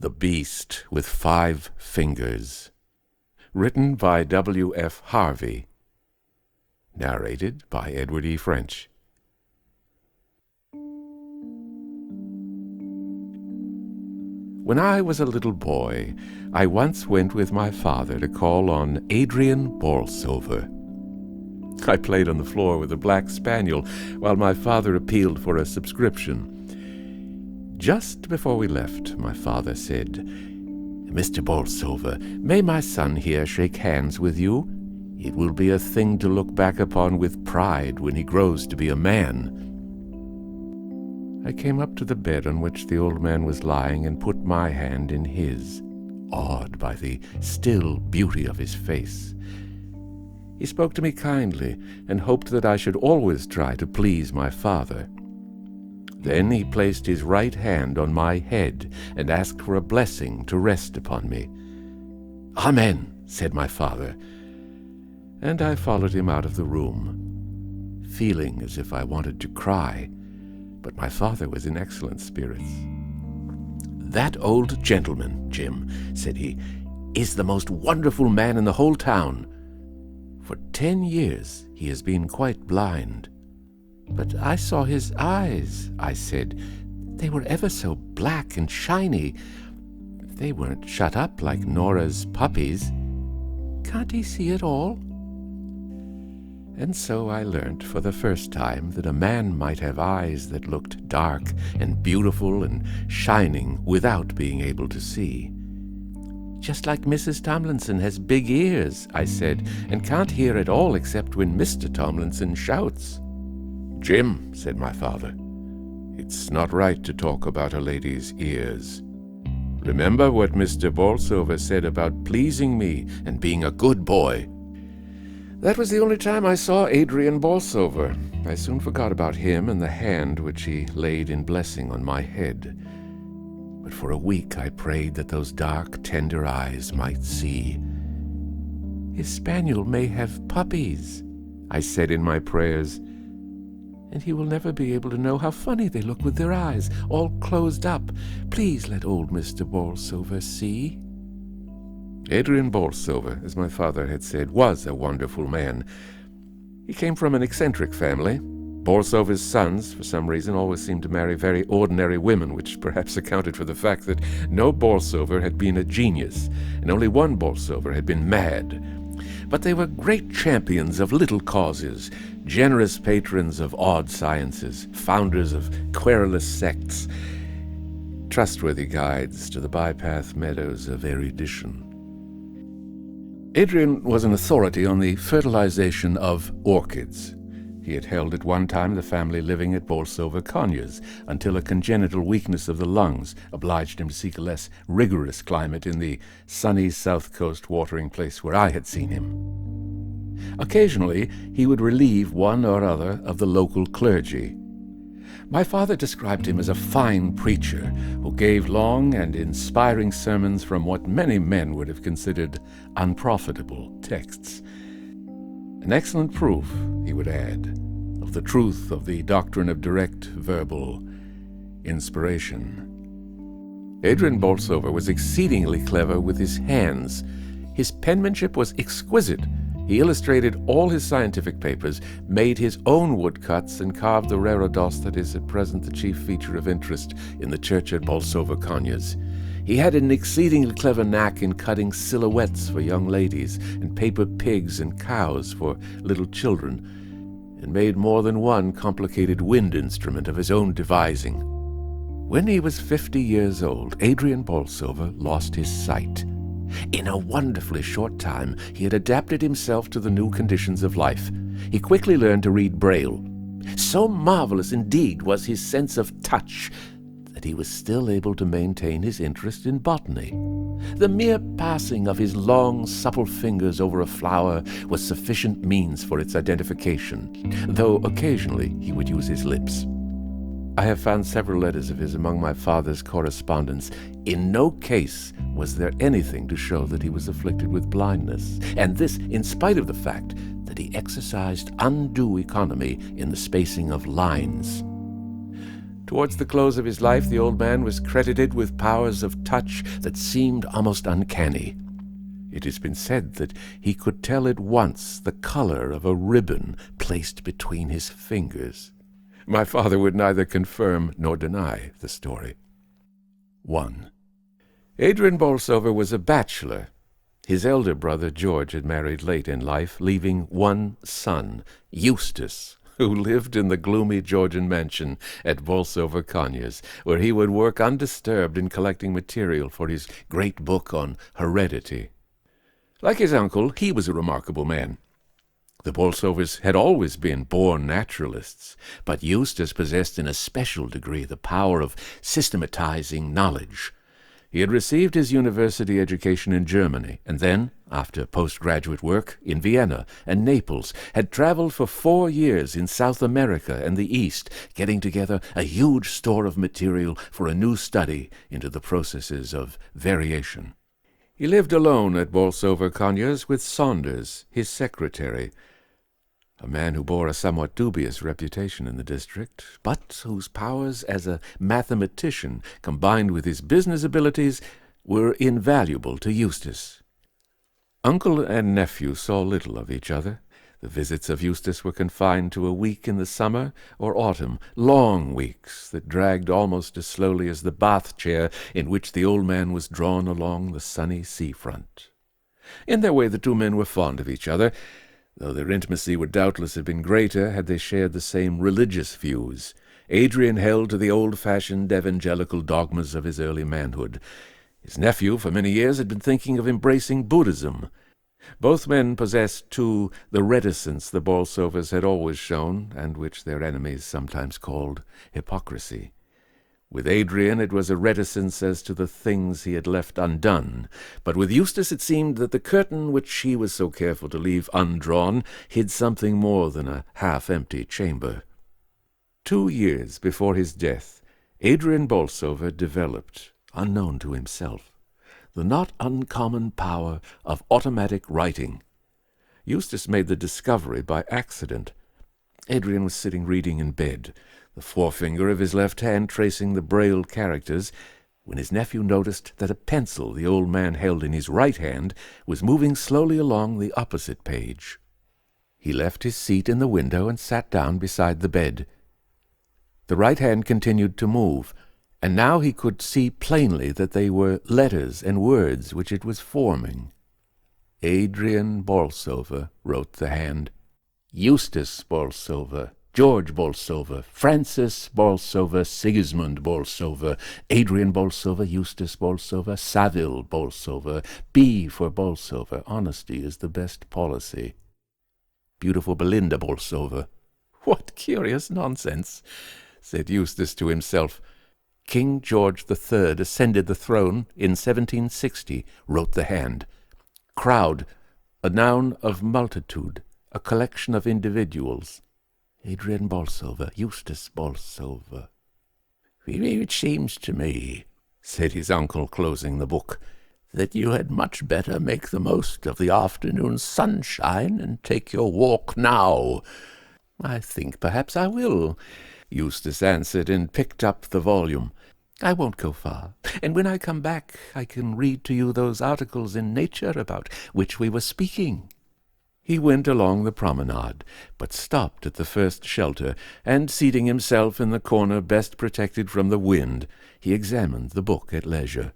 The Beast with 5 Fingers. Written by W.F. Harvey. Narrated by Edward E. French. When I was a little boy, I once went with my father to call on Adrian Bolsover. I played on the floor with a black spaniel while my father appealed for a subscription. Just before we left, my father said, "Mr. Bolsover, may my son here shake hands with you? It will be a thing to look back upon with pride when he grows to be a man." I came up to the bed on which the old man was lying and put my hand in his, awed by the still beauty of his face. He spoke to me kindly and hoped that I should always try to please my father. Then he placed his right hand on my head and asked for a blessing to rest upon me. "Amen," said my father, and I followed him out of the room, feeling as if I wanted to cry, but my father was in excellent spirits. "That old gentleman, Jim," said he, "is the most wonderful man in the whole town. For 10 years he has been quite blind." "But I saw his eyes," I said. "They were ever so black and shiny. They weren't shut up like Nora's puppies. Can't he see at all?" And so I learnt for the first time that a man might have eyes that looked dark and beautiful and shining without being able to see. "Just like Mrs. Tomlinson has big ears," I said, "and can't hear at all except when Mr. Tomlinson shouts." "Jim," said my father, "it's not right to talk about a lady's ears. Remember what Mr. Bolsover said about pleasing me and being a good boy." That was the only time I saw Adrian Bolsover. I soon forgot about him and the hand which he laid in blessing on my head. But for a week I prayed that those dark, tender eyes might see. "His spaniel may have puppies," I said in my prayers, "and he will never be able to know how funny they look with their eyes, all closed up. Please let old Mr. Bolsover see." Adrian Bolsover, as my father had said, was a wonderful man. He came from an eccentric family. Bolsover's sons, for some reason, always seemed to marry very ordinary women, which perhaps accounted for the fact that no Bolsover had been a genius, and only one Bolsover had been mad. But they were great champions of little causes, generous patrons of odd sciences, founders of querulous sects, trustworthy guides to the bypath meadows of erudition. Adrian was an authority on the fertilization of orchids. He had held at one time the family living at Bolsover, Conyers, until a congenital weakness of the lungs obliged him to seek a less rigorous climate in the sunny south coast watering place where I had seen him. Occasionally he would relieve one or other of the local clergy. My father described him as a fine preacher who gave long and inspiring sermons from what many men would have considered unprofitable texts. An excellent proof, he would add, of the truth of the doctrine of direct verbal inspiration. Adrian Bolsover was exceedingly clever with his hands. His penmanship was exquisite. He illustrated all his scientific papers, made his own woodcuts, and carved the reredos that is at present the chief feature of interest in the church at Bolsover, Conyers. He had an exceedingly clever knack in cutting silhouettes for young ladies and paper pigs and cows for little children, and made more than one complicated wind instrument of his own devising. When he was 50 years old, Adrian Bolsover lost his sight. In a wonderfully short time, he had adapted himself to the new conditions of life. He quickly learned to read Braille. So marvelous indeed was his sense of touch that he was still able to maintain his interest in botany. The mere passing of his long, supple fingers over a flower was sufficient means for its identification, though occasionally he would use his lips. I have found several letters of his among my father's correspondence. In no case was there anything to show that he was afflicted with blindness, and this in spite of the fact that he exercised undue economy in the spacing of lines. Towards the close of his life, the old man was credited with powers of touch that seemed almost uncanny. It has been said that he could tell at once the color of a ribbon placed between his fingers. My father would neither confirm nor deny the story. 1. Adrian Bolsover was a bachelor. His elder brother George had married late in life, leaving one son, Eustace, who lived in the gloomy Georgian mansion at Bolsover, Conyers, where he would work undisturbed in collecting material for his great book on heredity. Like his uncle, he was a remarkable man. The Bolsovers had always been born naturalists, but Eustace possessed in a special degree the power of systematizing knowledge. He had received his university education in Germany, and then, after postgraduate work, in Vienna and Naples, had traveled for 4 years in South America and the East, getting together a huge store of material for a new study into the processes of variation. He lived alone at Bolsover, Conyers, with Saunders, his secretary, a man who bore a somewhat dubious reputation in the district, but whose powers as a mathematician, combined with his business abilities, were invaluable to Eustace. Uncle and nephew saw little of each other. The visits of Eustace were confined to a week in the summer or autumn, long weeks that dragged almost as slowly as the bath chair in which the old man was drawn along the sunny seafront. In their way the two men were fond of each other, though their intimacy would doubtless have been greater had they shared the same religious views. Adrian held to the old-fashioned evangelical dogmas of his early manhood. His nephew, for many years, had been thinking of embracing Buddhism. Both men possessed, too, the reticence the Bolsovers had always shown, and which their enemies sometimes called hypocrisy. With Adrian it was a reticence as to the things he had left undone, but with Eustace it seemed that the curtain which he was so careful to leave undrawn hid something more than a half-empty chamber. 2 years before his death, Adrian Bolsover developed, unknown to himself, the not uncommon power of automatic writing. Eustace made the discovery by accident. Adrian was sitting reading in bed, the forefinger of his left hand tracing the braille characters, when his nephew noticed that a pencil the old man held in his right hand was moving slowly along the opposite page. He left his seat in the window and sat down beside the bed. The right hand continued to move, and now he could see plainly that they were letters and words which it was forming. Adrian Bolsover, wrote the hand. Eustace Bolsover, George Bolsover, Francis Bolsover, Sigismund Bolsover, Adrian Bolsover, Eustace Bolsover, Saville Bolsover, B for Bolsover. Honesty is the best policy. Beautiful Belinda Bolsover. What curious nonsense, said Eustace to himself. King George III ascended the throne in 1760, wrote the hand. Crowd, a noun of multitude, a collection of individuals. Adrian Bolsover, Eustace Bolsover. It seems to me, said his uncle, closing the book, that you had much better make the most of the afternoon sunshine and take your walk now. I think perhaps I will, Eustace answered, and picked up the volume. I won't go far, and when I come back I can read to you those articles in Nature about which we were speaking. He went along the promenade, but stopped at the first shelter, and, seating himself in the corner best protected from the wind, he examined the book at leisure.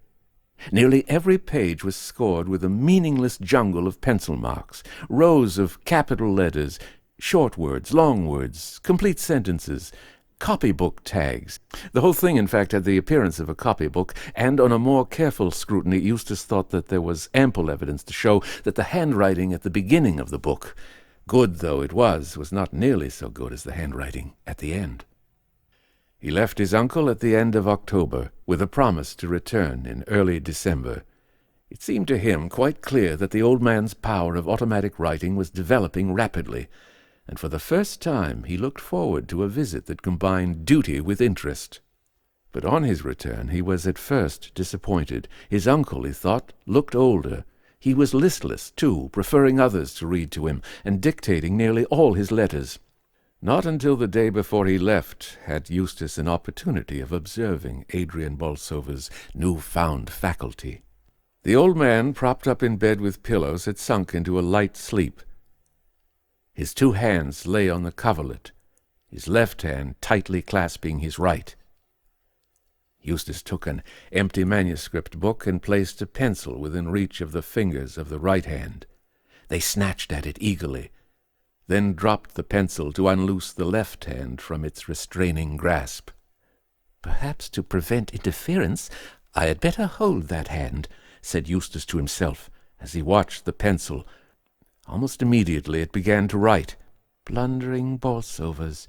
Nearly every page was scored with a meaningless jungle of pencil marks, rows of capital letters, short words, long words, complete sentences, copybook tags. The whole thing, in fact, had the appearance of a copybook, and on a more careful scrutiny Eustace thought that there was ample evidence to show that the handwriting at the beginning of the book, good though it was not nearly so good as the handwriting at the end. He left his uncle at the end of October, with a promise to return in early December. It seemed to him quite clear that the old man's power of automatic writing was developing rapidly, and for the first time he looked forward to a visit that combined duty with interest. But on his return he was at first disappointed. His uncle, he thought, looked older. He was listless, too, preferring others to read to him, and dictating nearly all his letters. Not until the day before he left had Eustace an opportunity of observing Adrian Bolsover's new-found faculty. The old man, propped up in bed with pillows, had sunk into a light sleep. His 2 hands lay on the coverlet, his left hand tightly clasping his right. Eustace took an empty manuscript book and placed a pencil within reach of the fingers of the right hand. They snatched at it eagerly, then dropped the pencil to unloose the left hand from its restraining grasp. "Perhaps to prevent interference, I had better hold that hand," said Eustace to himself as he watched the pencil. Almost immediately it began to write, "Blundering Bolsovers,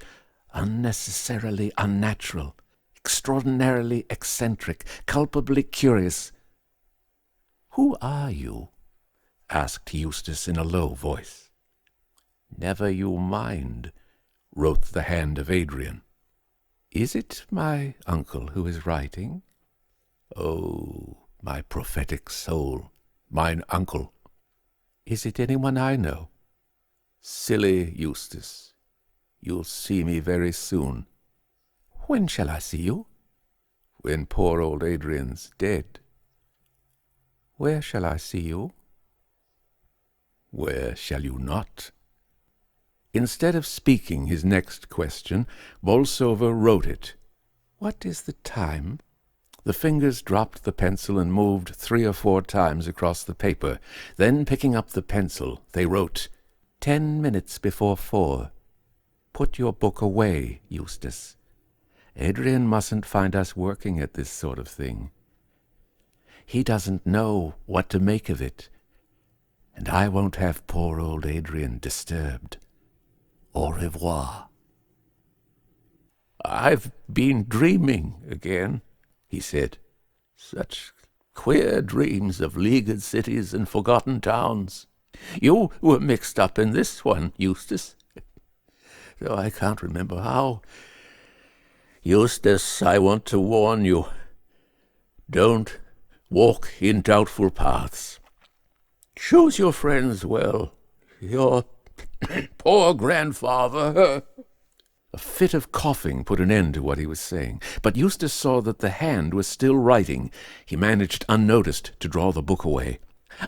unnecessarily unnatural, extraordinarily eccentric, culpably curious." "Who are you?" asked Eustace in a low voice. "Never you mind," wrote the hand of Adrian. "Is it my uncle who is writing?" "Oh, my prophetic soul, mine uncle." "Is it anyone I know?" "Silly Eustace, you'll see me very soon." "When shall I see you?" "When poor old Adrian's dead." "Where shall I see you?" "Where shall you not?" Instead of speaking his next question, Bolsover wrote it. "What is the time?" The fingers dropped the pencil and moved 3 or 4 times across the paper. Then, picking up the pencil, they wrote, 10 minutes before 4. Put your book away, Eustace. Adrian mustn't find us working at this sort of thing. He doesn't know what to make of it, and I won't have poor old Adrian disturbed. Au revoir." "I've been dreaming again," he said. "Such queer dreams of leaguered cities and forgotten towns. You were mixed up in this one, Eustace, though I can't remember how. Eustace, I want to warn you. Don't walk in doubtful paths. Choose your friends well. Your poor grandfather." A fit of coughing put an end to what he was saying, but Eustace saw that the hand was still writing. He managed unnoticed to draw the book away.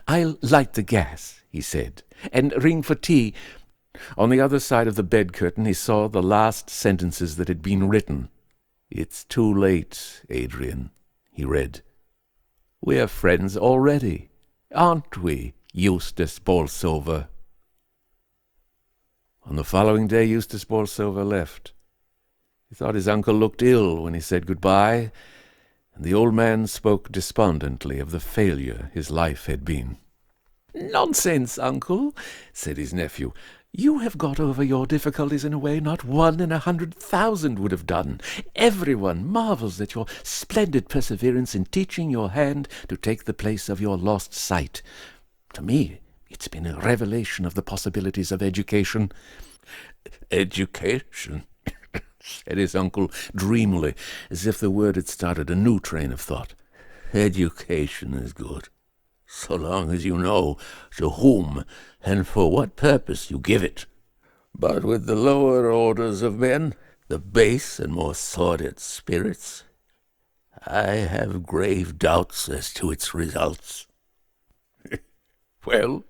"I'll light the gas," he said, "and ring for tea." On the other side of the bed curtain he saw the last sentences that had been written. "It's too late, Adrian," he read. "We're friends already, aren't we, Eustace Bolsover?" On the following day Eustace Bolsover left. He thought his uncle looked ill when he said goodbye, and the old man spoke despondently of the failure his life had been. "Nonsense, uncle," said his nephew. "You have got over your difficulties in a way not 1 in 100,000 would have done. Everyone marvels at your splendid perseverance in teaching your hand to take the place of your lost sight. To me, it's been a revelation of the possibilities of education." "Education?" said his uncle dreamily, as if the word had started a new train of thought. "Education is good, so long as you know to whom and for what purpose you give it. But with the lower orders of men, the base and more sordid spirits, I have grave doubts as to its results." "Well,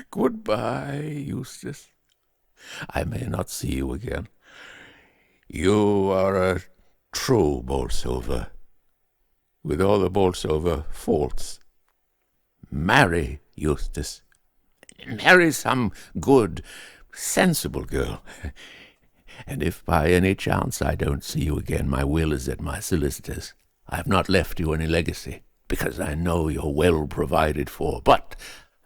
goodbye, Eustace. I may not see you again. You are a true Bolsover, with all the Bolsover faults. Marry, Eustace. Marry some good, sensible girl. And if by any chance I don't see you again, my will is at my solicitor's. I have not left you any legacy, because I know you're well provided for, but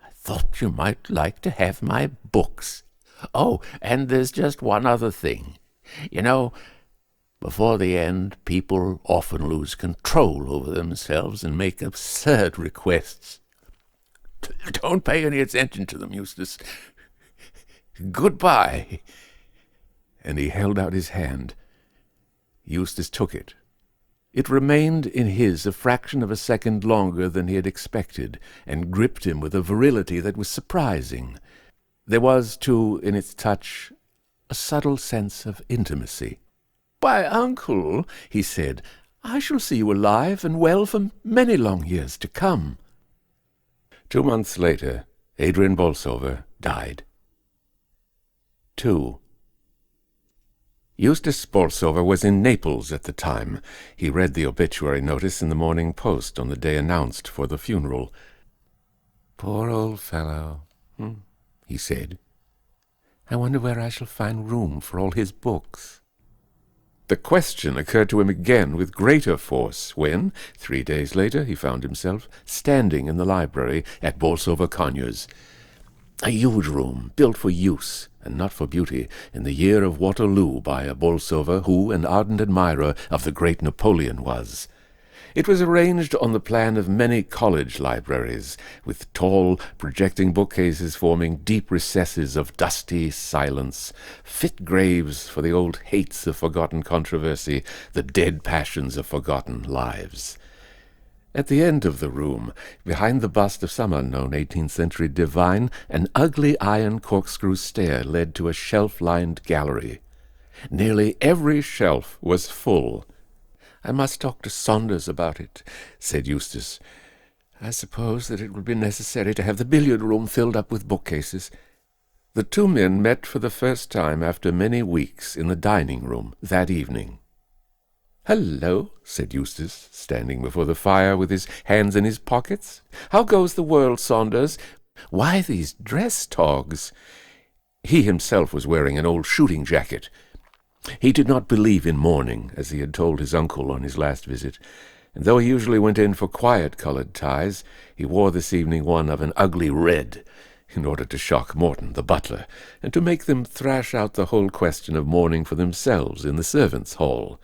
I thought you might like to have my books. Oh, and there's just one other thing. You know, before the end, people often lose control over themselves and make absurd requests. Don't pay any attention to them, Eustace. Goodbye." And he held out his hand. Eustace took it. It remained in his a fraction of a second longer than he had expected, and gripped him with a virility that was surprising. There was, too, in its touch, a subtle sense of intimacy. "Why, uncle," he said, "I shall see you alive and well for many long years to come." 2 months later, Adrian Bolsover died. 2. Eustace Bolsover was in Naples at the time. He read the obituary notice in the Morning Post on the day announced for the funeral. "Poor old fellow," he said. "I wonder where I shall find room for all his books." The question occurred to him again with greater force when, 3 days later, he found himself standing in the library at Bolsover, Conyers. A huge room, built for use, and not for beauty, in the year of Waterloo by a Bolsover who an ardent admirer of the great Napoleon was. It was arranged on the plan of many college libraries, with tall, projecting bookcases forming deep recesses of dusty silence, fit graves for the old hates of forgotten controversy, the dead passions of forgotten lives. At the end of the room, behind the bust of some unknown 18th-century divine, an ugly iron corkscrew stair led to a shelf-lined gallery. Nearly every shelf was full. "I must talk to Saunders about it," said Eustace. "I suppose that it will be necessary to have the billiard-room filled up with bookcases." The 2 men met for the first time after many weeks in the dining-room that evening. "Hello," said Eustace, standing before the fire with his hands in his pockets. "How goes the world, Saunders? Why these dress togs?" He himself was wearing an old shooting jacket. He did not believe in mourning, as he had told his uncle on his last visit, and though he usually went in for quiet-coloured ties, he wore this evening one of an ugly red, in order to shock Morton, the butler, and to make them thrash out the whole question of mourning for themselves in the servants' hall.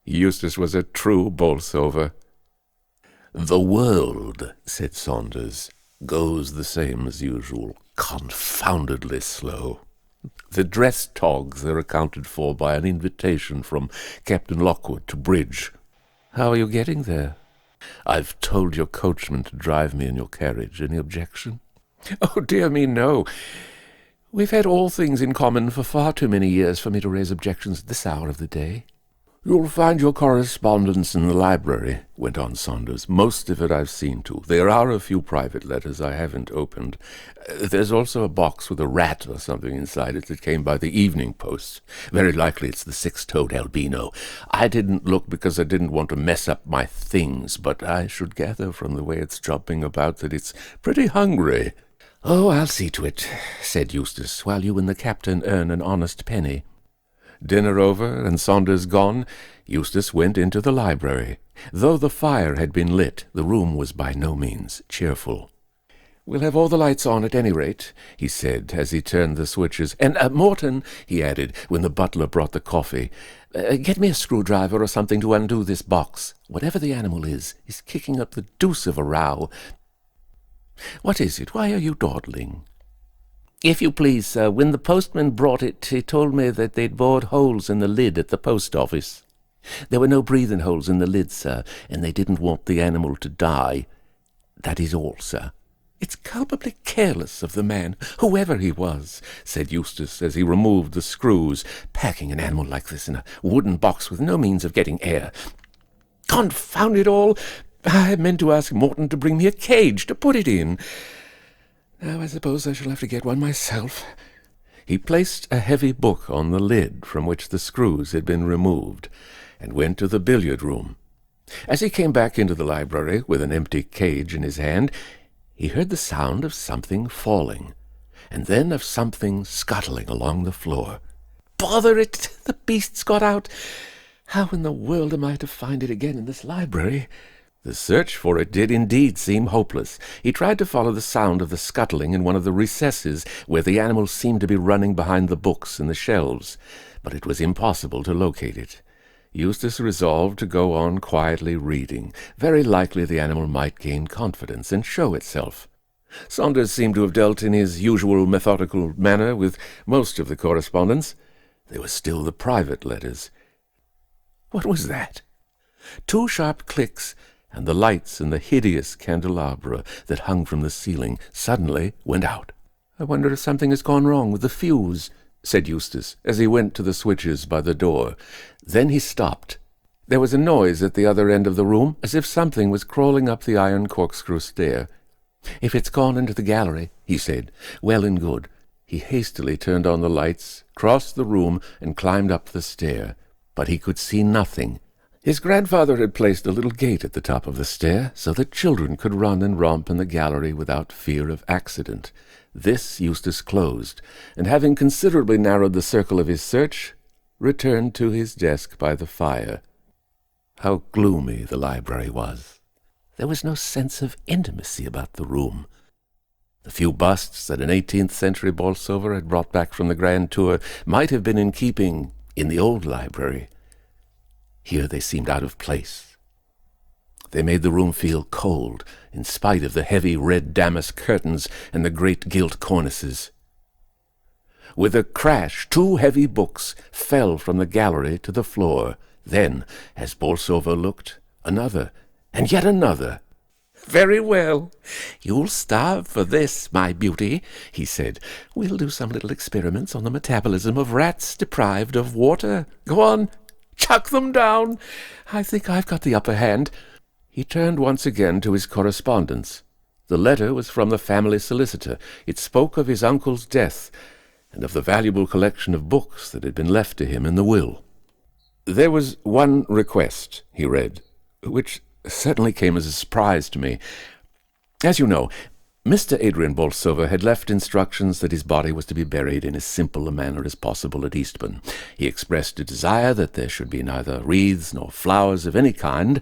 Eustace was a true Bolsover. "The world," said Saunders, "goes the same as usual, confoundedly slow. The dress togs are accounted for by an invitation from Captain Lockwood to bridge. How are you getting there?" "I've told your coachman to drive me in your carriage. Any objection?" "Oh, dear me, no. We've had all things in common for far too many years for me to raise objections at this hour of the day." "You'll find your correspondence in the library," went on Saunders. "Most of it I've seen to. There are a few private letters I haven't opened. There's also a box with a rat or something inside it that came by the evening post. Very likely it's the 6-toed albino. I didn't look because I didn't want to mess up my things, but I should gather from the way it's jumping about that it's pretty hungry." "Oh, I'll see to it," said Eustace, "while you and the captain earn an honest penny." Dinner over and Saunders gone, Eustace went into the library. Though the fire had been lit, the room was by no means cheerful. "We'll have all the lights on at any rate," he said as he turned the switches. "And, Morton," he added, when the butler brought the coffee, "get me a screwdriver or something to undo this box. Whatever the animal is, he's kicking up the deuce of a row. What is it? Why are you dawdling?" "If you please, sir, when the postman brought it, he told me that they'd bored holes in the lid at the post office. There were no breathing holes in the lid, sir, and they didn't want the animal to die. That is all, sir." "It's culpably careless of the man, whoever he was," said Eustace as he removed the screws, "packing an animal like this in a wooden box with no means of getting air. Confound it all! I meant to ask Morton to bring me a cage to put it in. Now I suppose I shall have to get one myself." He placed a heavy book on the lid from which the screws had been removed, and went to the billiard-room. As he came back into the library with an empty cage in his hand, he heard the sound of something falling, and then of something scuttling along the floor. "Bother it! The beast's got out! How in the world am I to find it again in this library?" The search for it did indeed seem hopeless. He tried to follow the sound of the scuttling in one of the recesses where the animal seemed to be running behind the books and the shelves, but it was impossible to locate it. Eustace resolved to go on quietly reading. Very likely the animal might gain confidence and show itself. Saunders seemed to have dealt in his usual methodical manner with most of the correspondence. There were still the private letters. What was that? 2 sharp clicks, and the lights in the hideous candelabra that hung from the ceiling suddenly went out. "I wonder if something has gone wrong with the fuse," said Eustace, as he went to the switches by the door. Then he stopped. There was a noise at the other end of the room, as if something was crawling up the iron corkscrew stair. "If it's gone into the gallery," he said, "well and good." He hastily turned on the lights, crossed the room, and climbed up the stair. But he could see nothing. His grandfather had placed a little gate at the top of the stair, so that children could run and romp in the gallery without fear of accident. This Eustace closed, and having considerably narrowed the circle of his search, returned to his desk by the fire. How gloomy the library was! There was no sense of intimacy about the room. The few busts that an 18th-century Bolsover had brought back from the Grand Tour might have been in keeping in the old library. Here they seemed out of place. They made the room feel cold, in spite of the heavy red damask curtains and the great gilt cornices. With a crash, 2 heavy books fell from the gallery to the floor. Then, as Bolsover looked, another, and yet another. "Very well. You'll starve for this, my beauty," he said. "We'll do some little experiments on the metabolism of rats deprived of water. Go on, chuck them down. I think I've got the upper hand." He turned once again to his correspondence. The letter was from the family solicitor. It spoke of his uncle's death, and of the valuable collection of books that had been left to him in the will. "There was one request," he read, "which certainly came as a surprise to me. As you know, Mr. Adrian Bolsover had left instructions that his body was to be buried in as simple a manner as possible at Eastbourne. He expressed a desire that there should be neither wreaths nor flowers of any kind,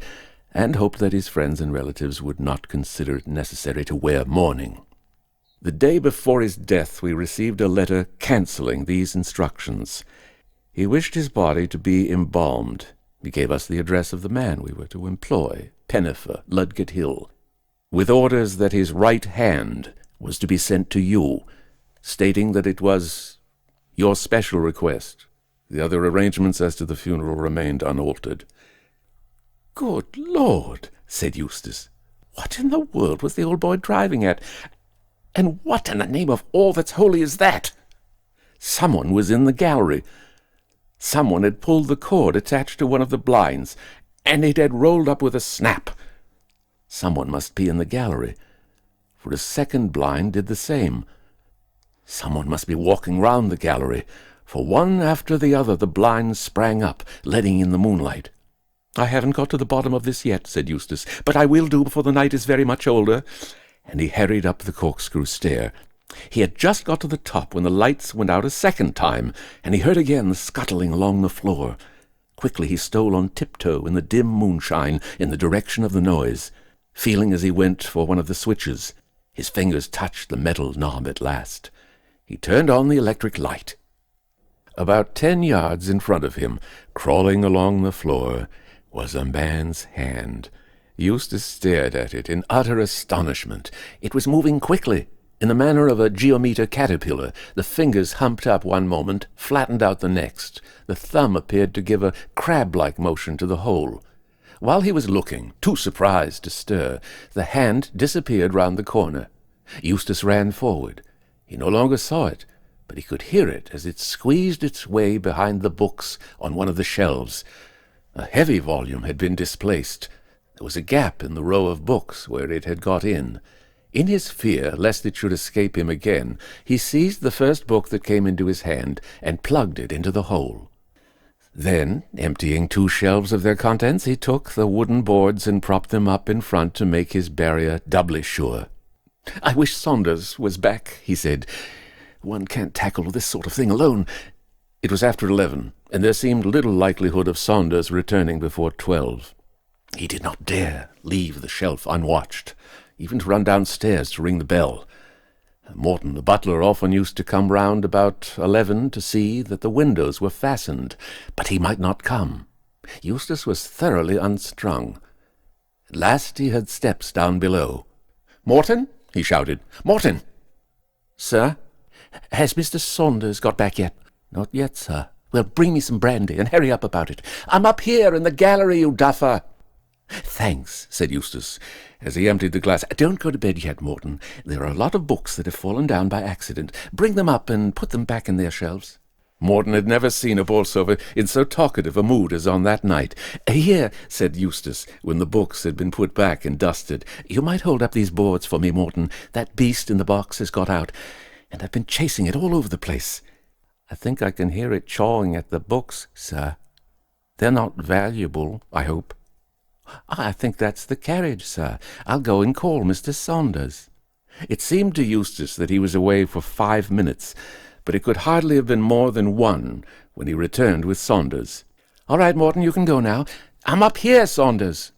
and hoped that his friends and relatives would not consider it necessary to wear mourning. The day before his death we received a letter cancelling these instructions. He wished his body to be embalmed. He gave us the address of the man we were to employ, Pennifer, Ludgate Hill, with orders that his right hand was to be sent to you, stating that it was your special request. The other arrangements as to the funeral remained unaltered." "Good Lord," said Eustace. "What in the world was the old boy driving at? And what in the name of all that's holy is that?" Someone was in the gallery. Someone had pulled the cord attached to one of the blinds, and it had rolled up with a snap. Someone must be in the gallery, for a second blind did the same. Someone must be walking round the gallery, for one after the other the blinds sprang up, letting in the moonlight. "I haven't got to the bottom of this yet," said Eustace, "but I will do before the night is very much older." And he hurried up the corkscrew stair. He had just got to the top when the lights went out a second time, and he heard again the scuttling along the floor. Quickly he stole on tiptoe in the dim moonshine in the direction of the noise, feeling as he went for one of the switches. His fingers touched the metal knob at last. He turned on the electric light. About 10 yards in front of him, crawling along the floor, was a man's hand. Eustace stared at it in utter astonishment. It was moving quickly, in the manner of a geometer caterpillar. The fingers humped up one moment, flattened out the next. The thumb appeared to give a crab-like motion to the whole. While he was looking, too surprised to stir, the hand disappeared round the corner. Eustace ran forward. He no longer saw it, but he could hear it as it squeezed its way behind the books on one of the shelves. A heavy volume had been displaced. There was a gap in the row of books where it had got in. In his fear lest it should escape him again, he seized the first book that came into his hand and plugged it into the hole. Then, emptying 2 shelves of their contents, he took the wooden boards and propped them up in front to make his barrier doubly sure. "I wish Saunders was back," he said. "One can't tackle this sort of thing alone." It was after 11, and there seemed little likelihood of Saunders returning before 12. He did not dare leave the shelf unwatched, even to run downstairs to ring the bell. Morton, the butler, often used to come round about 11 to see that the windows were fastened, but he might not come. Eustace was thoroughly unstrung. At last he heard steps down below. "Morton!" he shouted. "Morton!" "Sir?" "Has Mr. Saunders got back yet?" "Not yet, sir." "Well, bring me some brandy, and hurry up about it." "I'm up here in the gallery, you duffer." "Thanks," said Eustace, as he emptied the glass. "Don't go to bed yet, Morton. There are a lot of books that have fallen down by accident. Bring them up and put them back in their shelves." Morton had never seen a Bolsover in so talkative a mood as on that night. "Here," said Eustace, when the books had been put back and dusted. "You might hold up these boards for me, Morton. That beast in the box has got out, and I've been chasing it all over the place. I think I can hear it chawing at the books, sir. They're not valuable, I hope." "I think that's the carriage, sir. I'll go and call Mr. Saunders." It seemed to Eustace that he was away for 5 minutes, but it could hardly have been more than 1 when he returned with Saunders. "All right, Morton, you can go now. I'm up here, Saunders."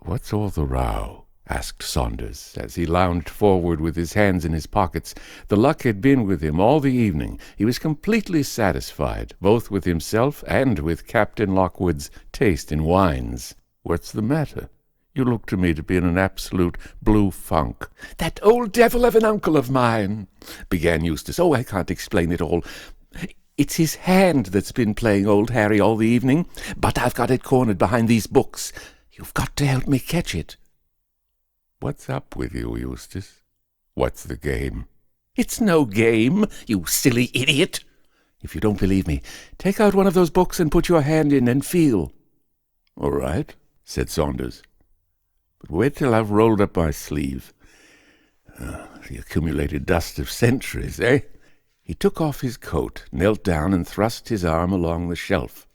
"What's all the row?" asked Saunders, as he lounged forward with his hands in his pockets. The luck had been with him all the evening. He was completely satisfied, both with himself and with Captain Lockwood's taste in wines. "What's the matter? You look to me to be in an absolute blue funk." "That old devil of an uncle of mine," began Eustace. "Oh, I can't explain it all. It's his hand that's been playing old Harry all the evening, but I've got it cornered behind these books. You've got to help me catch it." "What's up with you, Eustace? What's the game?" "It's no game, you silly idiot. If you don't believe me, take out one of those books and put your hand in and feel." "All right," said Saunders. "But wait till I've rolled up my sleeve. The accumulated dust of centuries, eh?" He took off his coat, knelt down, and thrust his arm along the shelf.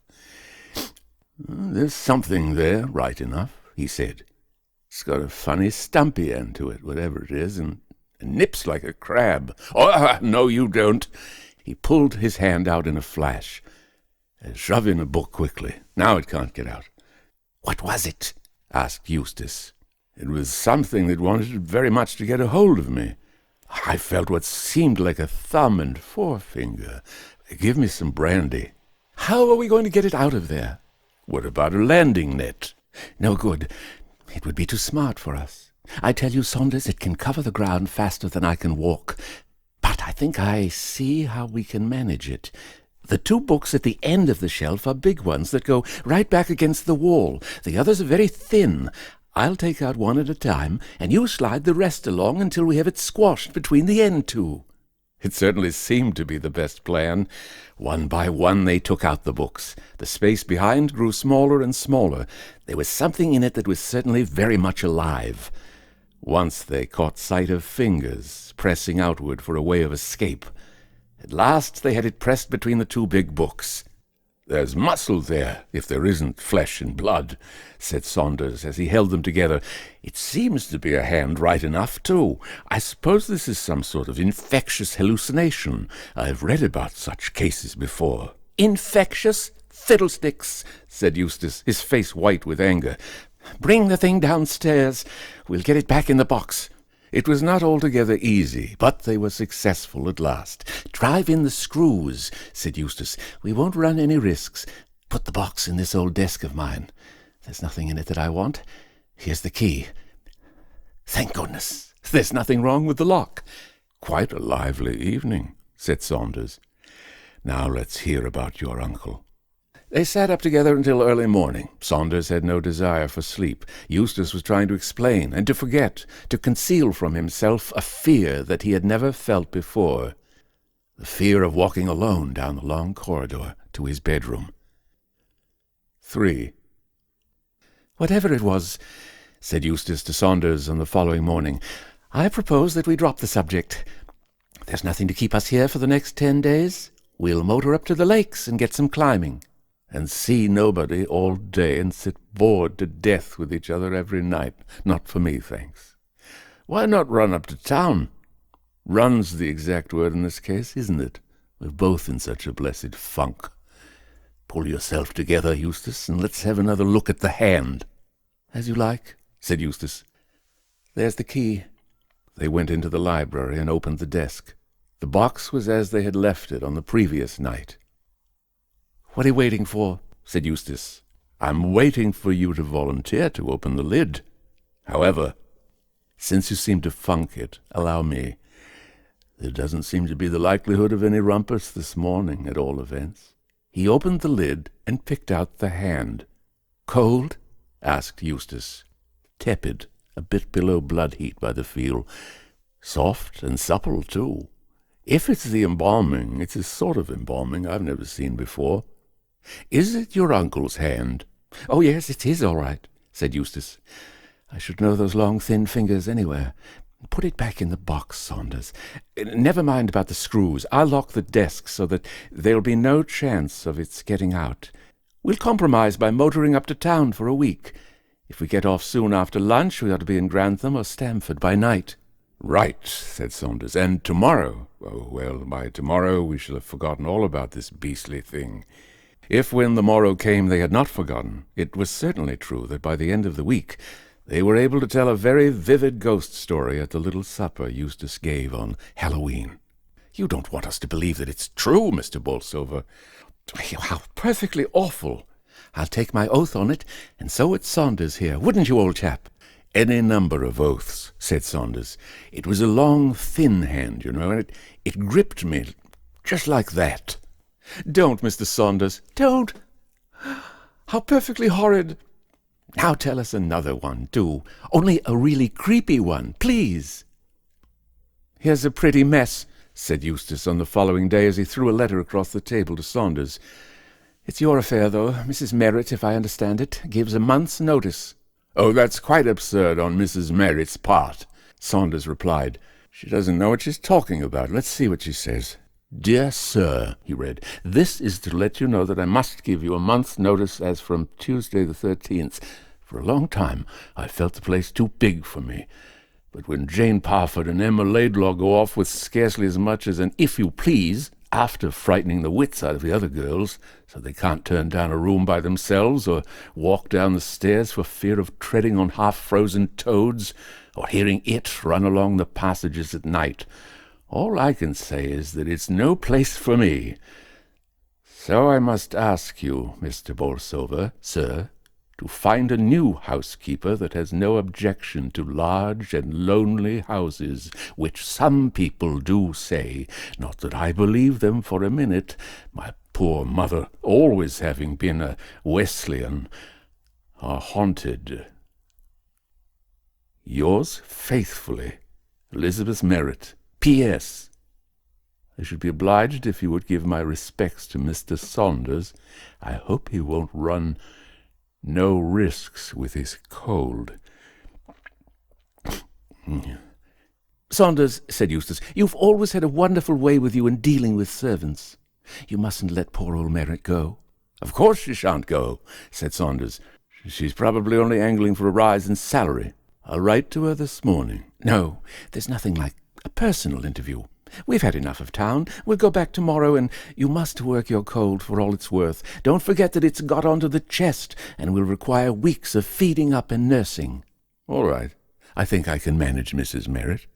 "There's something there, right enough," he said. "It's got a funny stumpy end to it, whatever it is, and nips like a crab. Oh, no, you don't." He pulled his hand out in a flash. "Shove in a book quickly. Now it can't get out." "What was it?" asked Eustace. "It was something that wanted very much to get a hold of me. I felt what seemed like a thumb and forefinger. Give me some brandy." "How are we going to get it out of there?" "What about a landing net?" "No good. It would be too smart for us. I tell you, Saunders, it can cover the ground faster than I can walk. But I think I see how we can manage it. The 2 books at the end of the shelf are big ones that go right back against the wall. The others are very thin. I'll take out one at a time, and you slide the rest along until we have it squashed between the end 2. It certainly seemed to be the best plan. One by one they took out the books. The space behind grew smaller and smaller. There was something in it that was certainly very much alive. Once they caught sight of fingers pressing outward for a way of escape. At last they had it pressed between the 2 big books. "There's muscle there, if there isn't flesh and blood," said Saunders, as he held them together. "It seems to be a hand right enough, too. I suppose this is some sort of infectious hallucination. I've read about such cases before." "Infectious? Fiddlesticks!" said Eustace, his face white with anger. "Bring the thing downstairs. We'll get it back in the box." It was not altogether easy, but they were successful at last. "Drive in the screws," said Eustace. "We won't run any risks. Put the box in this old desk of mine. There's nothing in it that I want. Here's the key. Thank goodness, there's nothing wrong with the lock." "Quite a lively evening," said Saunders. "Now let's hear about your uncle." They sat up together until early morning. Saunders had no desire for sleep. Eustace was trying to explain and to forget, to conceal from himself a fear that he had never felt before. The fear of walking alone down the long corridor to his bedroom. 3. "Whatever it was," said Eustace to Saunders on the following morning, "I propose that we drop the subject. There's nothing to keep us here for the next 10 days. We'll motor up to the lakes and get some climbing." "And see nobody all day and sit bored to death with each other every night. Not for me, thanks." "Why not run up to town?" "Run's the exact word in this case, isn't it? We're both in such a blessed funk. Pull yourself together, Eustace, and let's have another look at the hand." "As you like," said Eustace. "There's the key." They went into the library and opened the desk. The box was as they had left it on the previous night. "What are you waiting for?" said Eustace. "I'm waiting for you to volunteer to open the lid. However, since you seem to funk it, allow me. There doesn't seem to be the likelihood of any rumpus this morning, at all events." He opened the lid and picked out the hand. "Cold?" asked Eustace. "Tepid, a bit below blood heat by the feel. Soft and supple, too. If it's the embalming, it's a sort of embalming I've never seen before. Is it your uncle's hand?" "Oh, yes, it is all right," said Eustace. "I should know those long, thin fingers anywhere. Put it back in the box, Saunders. Never mind about the screws. I'll lock the desk so that there'll be no chance of its getting out. We'll compromise by motoring up to town for a week. If we get off soon after lunch, we ought to be in Grantham or Stamford by night." "Right," said Saunders. "And tomorrow? Oh, well, by tomorrow we shall have forgotten all about this beastly thing." If when the morrow came they had not forgotten, it was certainly true that by the end of the week they were able to tell a very vivid ghost story at the little supper Eustace gave on Halloween. "You don't want us to believe that it's true, Mr. Bolsover?" "How perfectly awful! I'll take my oath on it, and so would Saunders here. Wouldn't you, old chap?" "Any number of oaths," said Saunders. "It was a long, thin hand, you know, and it gripped me just like that." "Don't, Mr. Saunders, don't! How perfectly horrid! Now tell us another one, do. Only a really creepy one, please." "Here's a pretty mess," said Eustace on the following day as he threw a letter across the table to Saunders. "It's your affair, though. Mrs. Merritt, if I understand it, gives a month's notice." "Oh, that's quite absurd on Mrs. Merritt's part," Saunders replied. "She doesn't know what she's talking about. Let's see what she says." "Dear Sir," he read, "this is to let you know that I must give you a month's notice as from Tuesday the 13th. For a long time I felt the place too big for me. But when Jane Parford and Emma Laidlaw go off with scarcely as much as an 'if you please,' after frightening the wits out of the other girls, so they can't turn down a room by themselves or walk down the stairs for fear of treading on half-frozen toads or hearing it run along the passages at night, all I can say is that it's no place for me. So I must ask you, Mr. Bolsover, sir, to find a new housekeeper that has no objection to large and lonely houses, which some people do say, not that I believe them for a minute, my poor mother always having been a Wesleyan, are haunted. Yours faithfully, Elizabeth Merritt. P.S. I should be obliged if you would give my respects to Mr. Saunders. I hope he won't run no risks with his cold." "Saunders," said Eustace, "you've always had a wonderful way with you in dealing with servants. You mustn't let poor old Merritt go." "Of course she shan't go," said Saunders. "She's probably only angling for a rise in salary. I'll write to her this morning." "No, there's nothing like a personal interview. We've had enough of town. We'll go back tomorrow, and you must work your cold for all it's worth. Don't forget that it's got onto the chest and will require weeks of feeding up and nursing." "All right. I think I can manage Mrs. Merritt."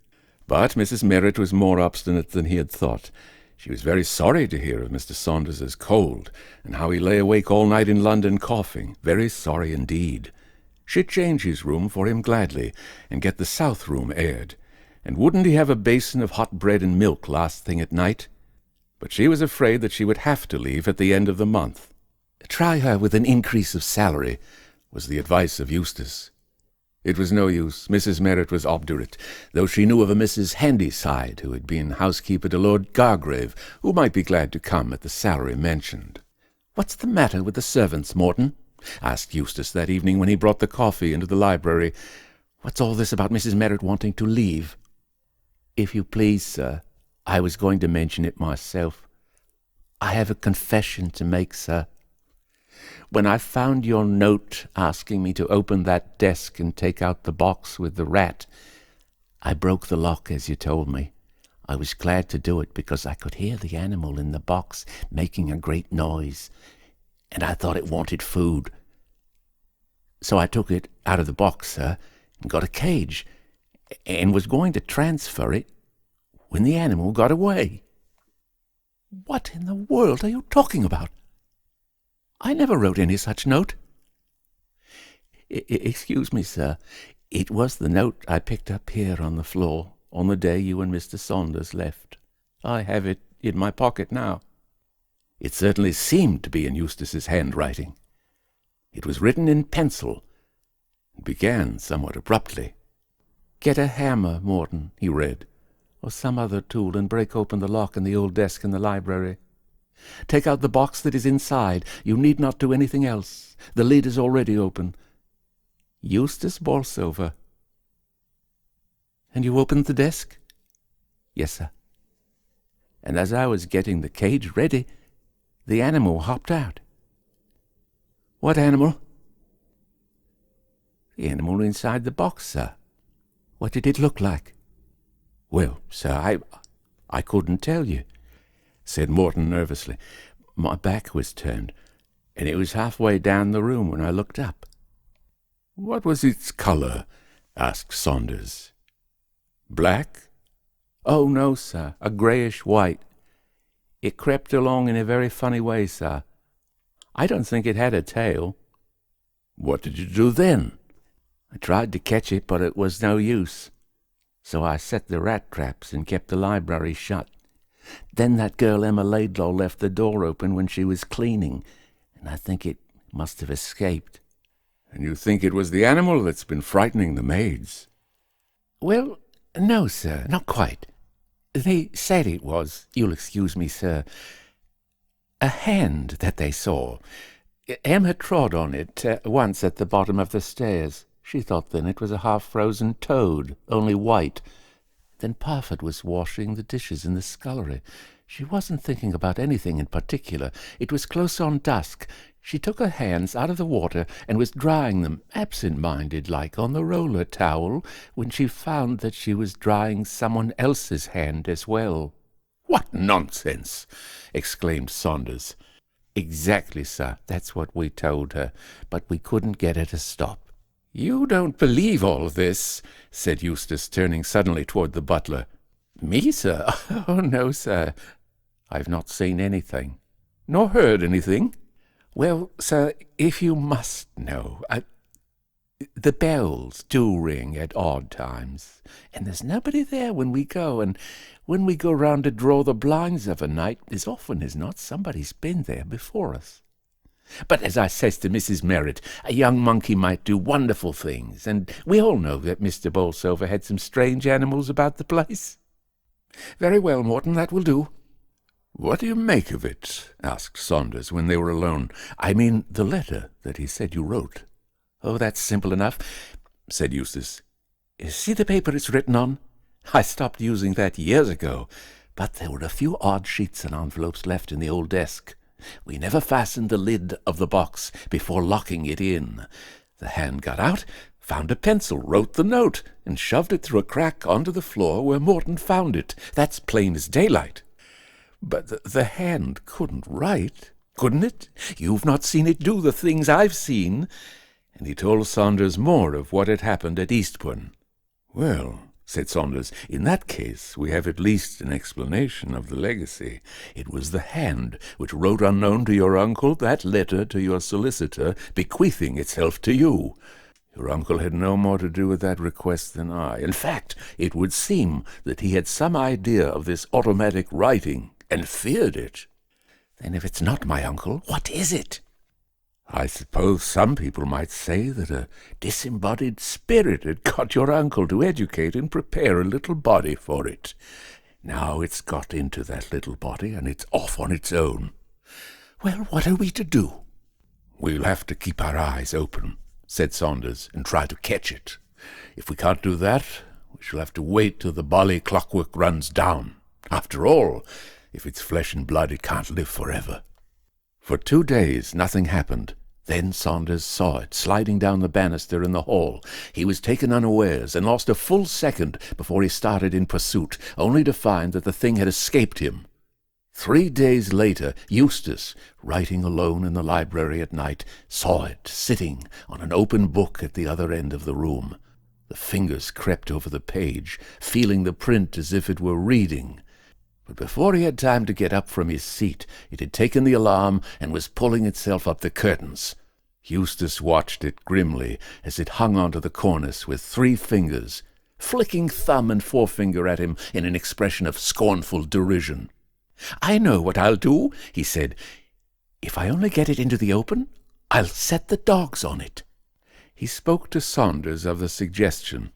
But Mrs. Merritt was more obstinate than he had thought. She was very sorry to hear of Mr. Saunders's cold, and how he lay awake all night in London coughing. Very sorry indeed. She'd change his room for him gladly, and get the south room aired. And wouldn't he have a basin of hot bread and milk last thing at night? But she was afraid that she would have to leave at the end of the month. "Try her with an increase of salary," was the advice of Eustace. It was no use. Mrs. Merritt was obdurate, though she knew of a Mrs. Handyside, who had been housekeeper to Lord Gargrave, who might be glad to come at the salary mentioned. "What's the matter with the servants, Morton?" asked Eustace that evening when he brought the coffee into the library. "What's all this about Mrs. Merritt wanting to leave?" "If you please, sir, I was going to mention it myself. I have a confession to make, sir. When I found your note asking me to open that desk and take out the box with the rat, I broke the lock as you told me. I was glad to do it because I could hear the animal in the box making a great noise, and I thought it wanted food. So I took it out of the box, sir, and got a cage, and was going to transfer it when the animal got away." "What in the world are you talking about? I never wrote any such note." Excuse me, sir. It was the note I picked up here on the floor on the day you and Mr. Saunders left. I have it in my pocket now." It certainly seemed to be in Eustace's handwriting. It was written in pencil, and began somewhat abruptly. "Get a hammer, Morton," he read. or some other tool and break open the lock in the old desk in the library. Take out the box that is inside. You need not do anything else. The lid is already open. Eustace Bolsover. And you opened the desk? Yes, sir. And as I was getting the cage ready, the animal hopped out. What animal? The animal inside the box, sir. What did it look like? Well, sir, I couldn't tell you, said Morton nervously. My back was turned, and it was halfway down the room when I looked up. What was its colour? Asked Saunders. Black? Oh, no, sir, a greyish-white. It crept along in a very funny way, sir. I don't think it had a tail. What did you do then? I tried to catch it, but it was no use. So I set the rat traps and kept the library shut. Then that girl Emma Laidlaw left the door open when she was cleaning, and I think it must have escaped. And you think it was the animal that's been frightening the maids? Well, no, sir, not quite. They said it was, you'll excuse me, sir, a hand that they saw. Emma trod on it once at the bottom of the stairs. She thought then it was a half-frozen toad, only white. Then Parfit was washing the dishes in the scullery. She wasn't thinking about anything in particular. It was close on dusk. She took her hands out of the water and was drying them, absent-minded like, on the roller towel, when she found that she was drying someone else's hand as well. "What nonsense!" exclaimed Saunders. Exactly, sir. That's what we told her, but we couldn't get her to stop. "You don't believe all this," said Eustace, turning suddenly toward the butler. Me, sir? Oh, no, sir. I've not seen anything. Nor heard anything? Well, sir, if you must know, the bells do ring at odd times, and there's nobody there when we go, and when we go round to draw the blinds of a night, as often as not somebody's been there before us. But as I says to Mrs. Merritt, a young monkey might do wonderful things, and we all know that Mr. Bolsover had some strange animals about the place. Very well, Morton, that will do. "What do you make of it?" asked Saunders when they were alone. "I mean the letter that he said you wrote." "Oh, that's simple enough," said Eustace. "See the paper it's written on? I stopped using that years ago, but there were a few odd sheets and envelopes left in the old desk. We never fastened the lid of the box before locking it in. The hand got out, found a pencil, wrote the note, and shoved it through a crack onto the floor where Morton found it. That's plain as daylight." "But the hand couldn't write." "Couldn't it? You've not seen it do the things I've seen." And he told Saunders more of what had happened at Eastbourne. "Well," said Saunders, "in that case we have at least an explanation of the legacy. It was the hand which wrote unknown to your uncle that letter to your solicitor, bequeathing itself to you. Your uncle had no more to do with that request than I. In fact, it would seem that he had some idea of this automatic writing, and feared it." "Then if it's not my uncle, what is it?" "I suppose some people might say that a disembodied spirit had got your uncle to educate and prepare a little body for it. Now it's got into that little body, and it's off on its own." "Well, what are we to do?" "We'll have to keep our eyes open," said Saunders, "and try to catch it. If we can't do that, we shall have to wait till the bally clockwork runs down. After all, if it's flesh and blood, it can't live forever." For 2 days nothing happened. Then Saunders saw it sliding down the banister in the hall. He was taken unawares and lost a full second before he started in pursuit, only to find that the thing had escaped him. 3 days later, Eustace, writing alone in the library at night, saw it sitting on an open book at the other end of the room. The fingers crept over the page, feeling the print as if it were reading. But before he had time to get up from his seat, it had taken the alarm and was pulling itself up the curtains. Eustace watched it grimly as it hung onto the cornice with 3 fingers, flicking thumb and forefinger at him in an expression of scornful derision. "I know what I'll do," he said. "If I only get it into the open, I'll set the dogs on it." He spoke to Saunders of the suggestion.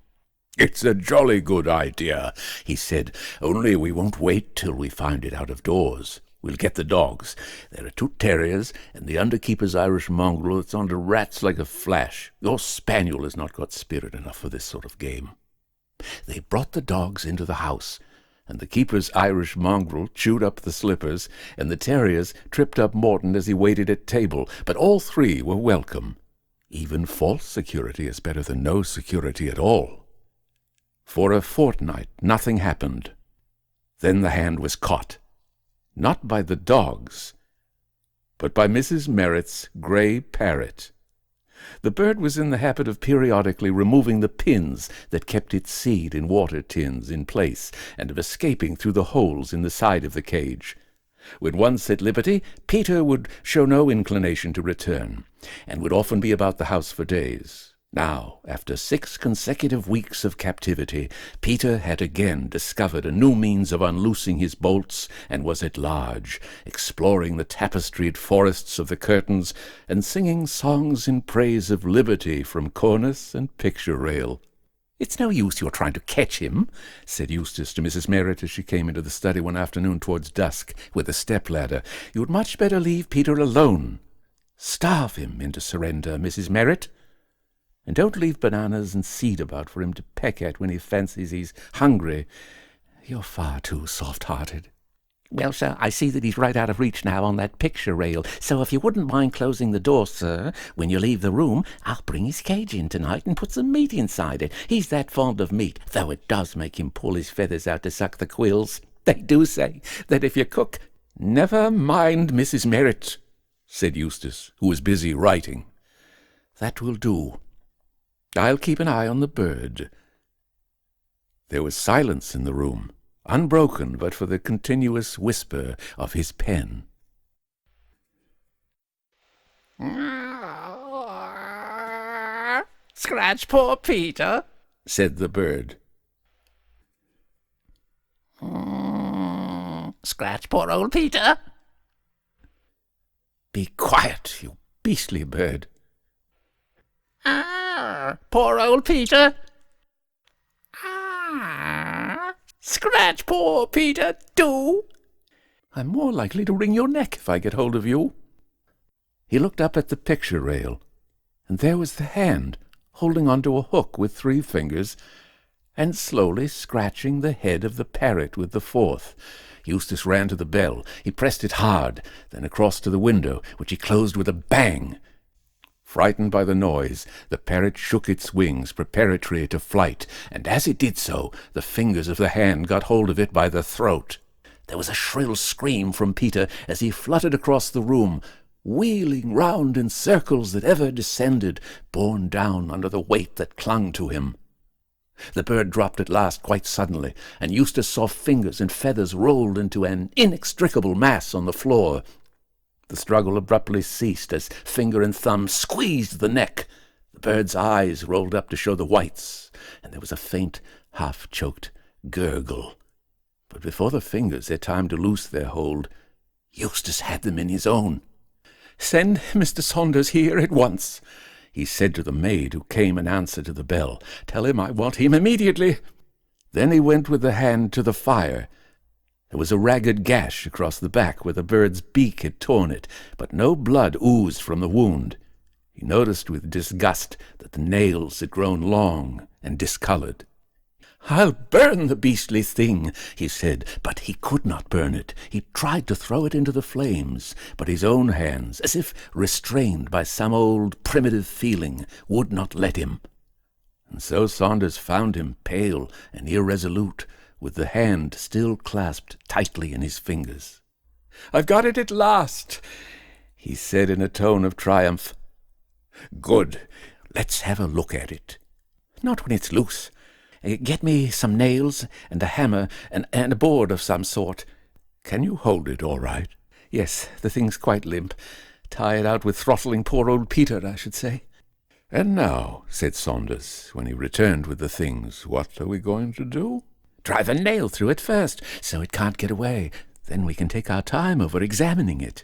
"It's a jolly good idea," he said, "only we won't wait till we find it out of doors. We'll get the dogs. There are 2 terriers, and the underkeeper's Irish mongrel that's on to rats like a flash. Your spaniel has not got spirit enough for this sort of game." They brought the dogs into the house, and the keeper's Irish mongrel chewed up the slippers, and the terriers tripped up Morton as he waited at table, but all 3 were welcome. Even false security is better than no security at all. For a fortnight nothing happened. Then the hand was caught, not by the dogs, but by Mrs. Merritt's grey parrot. The bird was in the habit of periodically removing the pins that kept its seed in water tins in place, and of escaping through the holes in the side of the cage. When once at liberty, Peter would show no inclination to return, and would often be about the house for days. Now, after 6 consecutive weeks of captivity, Peter had again discovered a new means of unloosing his bolts, and was at large, exploring the tapestried forests of the curtains, and singing songs in praise of liberty from cornice and picture rail. "It's no use your trying to catch him," said Eustace to Mrs. Merritt as she came into the study one afternoon towards dusk with a step-ladder. "You would much better leave Peter alone. Starve him into surrender, Mrs. Merritt. And don't leave bananas and seed about for him to peck at when he fancies he's hungry. You're far too soft-hearted." "Well, sir, I see that he's right out of reach now on that picture rail, so if you wouldn't mind closing the door, sir, when you leave the room, I'll bring his cage in tonight and put some meat inside it. He's that fond of meat, though it does make him pull his feathers out to suck the quills. They do say that if you cook—" "Never mind, Mrs. Merritt," said Eustace, who was busy writing. "That will do. I'll keep an eye on the bird." There was silence in the room, unbroken but for the continuous whisper of his pen. "Scratch poor Peter," said the bird. "Scratch poor old Peter." "Be quiet, you beastly bird." "Poor old Peter." "Scratch poor Peter, do." "I'm more likely to wring your neck if I get hold of you." He looked up at the picture rail, and there was the hand, holding onto a hook with 3 fingers, and slowly scratching the head of the parrot with the 4th. Eustace ran to the bell. He pressed it hard, then across to the window, which he closed with a bang. Frightened by the noise, the parrot shook its wings preparatory to flight, and as it did so, the fingers of the hand got hold of it by the throat. There was a shrill scream from Peter as he fluttered across the room, wheeling round in circles that ever descended, borne down under the weight that clung to him. The bird dropped at last quite suddenly, and Eustace saw fingers and feathers rolled into an inextricable mass on the floor. The struggle abruptly ceased as finger and thumb squeezed the neck. The bird's eyes rolled up to show the whites, and there was a faint, half-choked gurgle. But before the fingers had time to loose their hold, Eustace had them in his own. "Send Mr. Saunders here at once," he said to the maid who came in answer to the bell. "Tell him I want him immediately." Then he went with the hand to the fire. There was a ragged gash across the back where the bird's beak had torn it, but no blood oozed from the wound. He noticed with disgust that the nails had grown long and discolored. "I'll burn the beastly thing," he said, but he could not burn it. He tried to throw it into the flames, but his own hands, as if restrained by some old primitive feeling, would not let him. And so Saunders found him pale and irresolute, with the hand still clasped tightly in his fingers. "I've got it at last," he said in a tone of triumph. "Good. Let's have a look at it." "Not when it's loose. Get me some nails and a hammer and a board of some sort." "Can you hold it all right?" "Yes, the thing's quite limp. Tie it out with throttling poor old Peter, I should say." "And now," said Saunders, when he returned with the things, "what are we going to do?" "Drive a nail through it first, so it can't get away. Then we can take our time over examining it."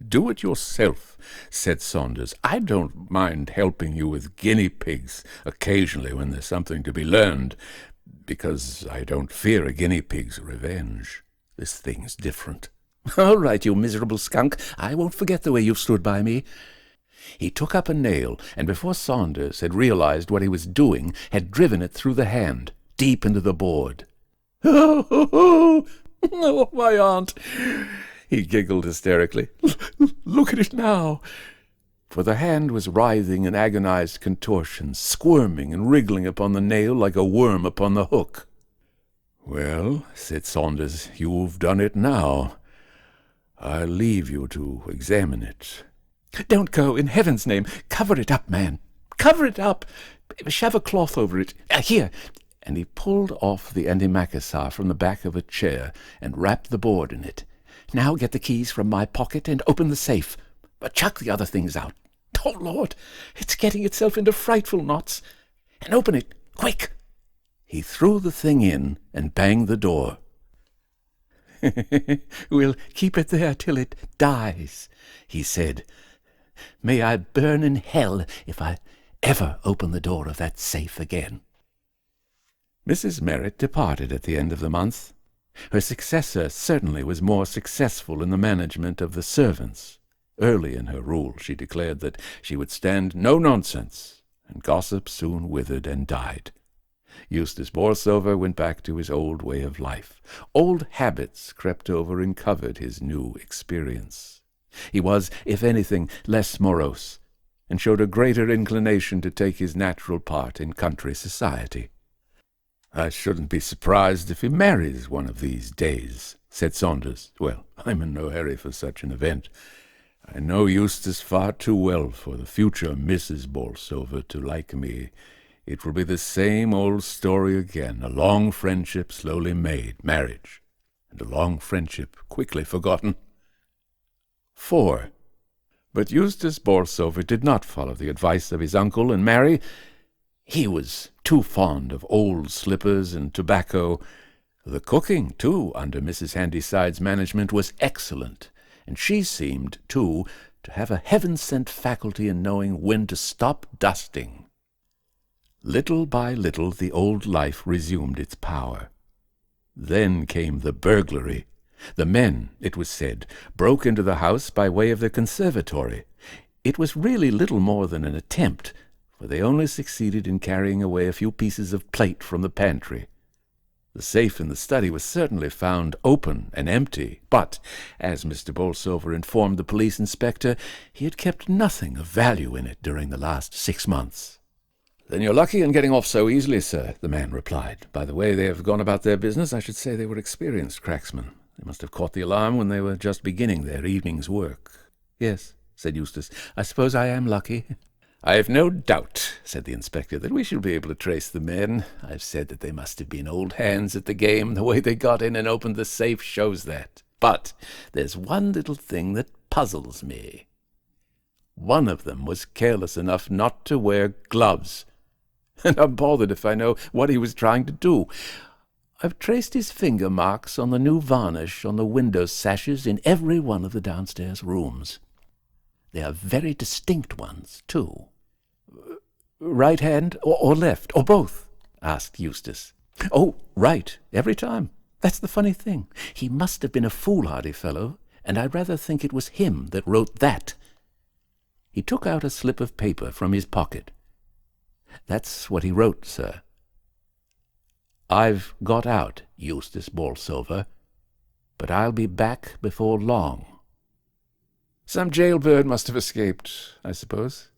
Do it yourself, said Saunders. I don't mind helping you with guinea pigs occasionally when there's something to be learned, because I don't fear a guinea pig's revenge. This thing's different. All right, you miserable skunk. I won't forget the way you've stood by me. He took up a nail, and before Saunders had realized what he was doing, had driven it through the hand, deep into the board. Oh, my aunt! He giggled hysterically. Look at it now! For the hand was writhing in agonized contortions, squirming and wriggling upon the nail like a worm upon the hook. Well, said Saunders, you've done it now. I'll leave you to examine it. Don't go, in heaven's name. Cover it up, man. Cover it up. Shove a cloth over it. Here. And he pulled off the antimacassar from the back of a chair and wrapped the board in it. Now get the keys from my pocket and open the safe. But chuck the other things out. Oh, Lord, it's getting itself into frightful knots. And open it, quick. He threw the thing in and banged the door. We'll keep it there till it dies, he said. May I burn in hell if I ever open the door of that safe again. Mrs. Merritt departed at the end of the month. Her successor certainly was more successful in the management of the servants. Early in her rule she declared that she would stand no nonsense, and gossip soon withered and died. Eustace Bolsover went back to his old way of life. Old habits crept over and covered his new experience. He was, if anything, less morose, and showed a greater inclination to take his natural part in country society. I shouldn't be surprised if he marries one of these days, said Saunders. Well, I'm in no hurry for such an event. I know Eustace far too well for the future Mrs. Bolsover to like me. It will be the same old story again, a long friendship slowly made, marriage, and a long friendship quickly forgotten. 4. But Eustace Bolsover did not follow the advice of his uncle and marry. He was too fond of old slippers and tobacco. The cooking, too, under Mrs. Handyside's management was excellent, and she seemed, too, to have a heaven-sent faculty in knowing when to stop dusting. Little by little the old life resumed its power. Then came the burglary. The men, it was said, broke into the house by way of the conservatory. It was really little more than an attempt, for they only succeeded in carrying away a few pieces of plate from the pantry. The safe in the study was certainly found open and empty, but, as Mr. Bolsover informed the police inspector, he had kept nothing of value in it during the last 6 months. Then you're lucky in getting off so easily, sir, the man replied. By the way they have gone about their business, I should say they were experienced cracksmen. They must have caught the alarm when they were just beginning their evening's work. Yes, said Eustace, I suppose I am lucky. I have no doubt, said the inspector, that we shall be able to trace the men. I've said that they must have been old hands at the game. The way they got in and opened the safe shows that. But there's one little thing that puzzles me. One of them was careless enough not to wear gloves, and I'm bothered if I know what he was trying to do. I've traced his finger marks on the new varnish on the window sashes in every one of the downstairs rooms. They are very distinct ones, too. Right hand or left, or both? Asked Eustace. Oh, right, every time. That's the funny thing. He must have been a foolhardy fellow, and I rather think it was him that wrote that. He took out a slip of paper from his pocket. That's what he wrote, sir. I've got out, Eustace Bolsover, but I'll be back before long. Some jailbird must have escaped, I suppose.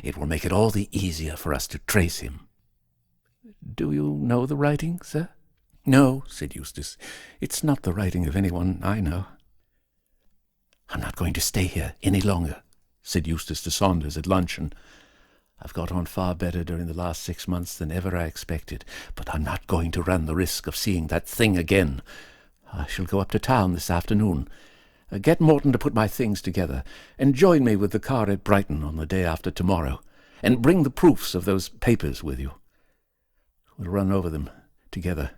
It will make it all the easier for us to trace him. Do you know the writing, sir? No, said Eustace. It's not the writing of anyone I know. I'm not going to stay here any longer, said Eustace to Saunders at luncheon. I've got on far better during the last 6 months than ever I expected, but I'm not going to run the risk of seeing that thing again. I shall go up to town this afternoon. Get Morton to put my things together, and join me with the car at Brighton on the day after tomorrow, and bring the proofs of those papers with you. We'll run over them together.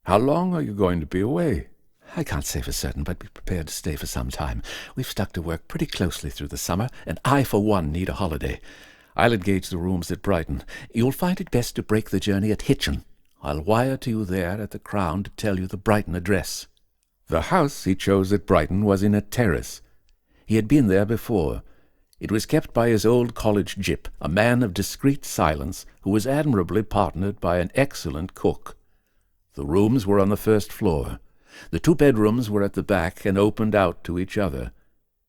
How long are you going to be away? I can't say for certain, but be prepared to stay for some time. We've stuck to work pretty closely through the summer, and I, for one, need a holiday. I'll engage the rooms at Brighton. You'll find it best to break the journey at Hitchin. I'll wire to you there at the Crown to tell you the Brighton address. The house he chose at Brighton was in a terrace. He had been there before. It was kept by his old college gyp, a man of discreet silence, who was admirably partnered by an excellent cook. The rooms were on the first floor. The 2 bedrooms were at the back and opened out to each other.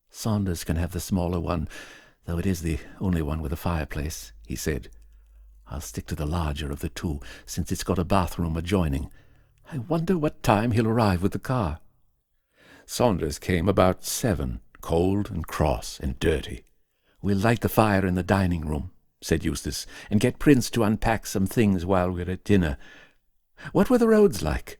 "Saunders can have the smaller one, though it is the only one with a fireplace," he said. "I'll stick to the larger of the 2, since it's got a bathroom adjoining. I wonder what time he'll arrive with the car." Saunders came about 7, cold and cross and dirty. "We'll light the fire in the dining room," said Eustace, "and get Prince to unpack some things while we're at dinner. What were the roads like?"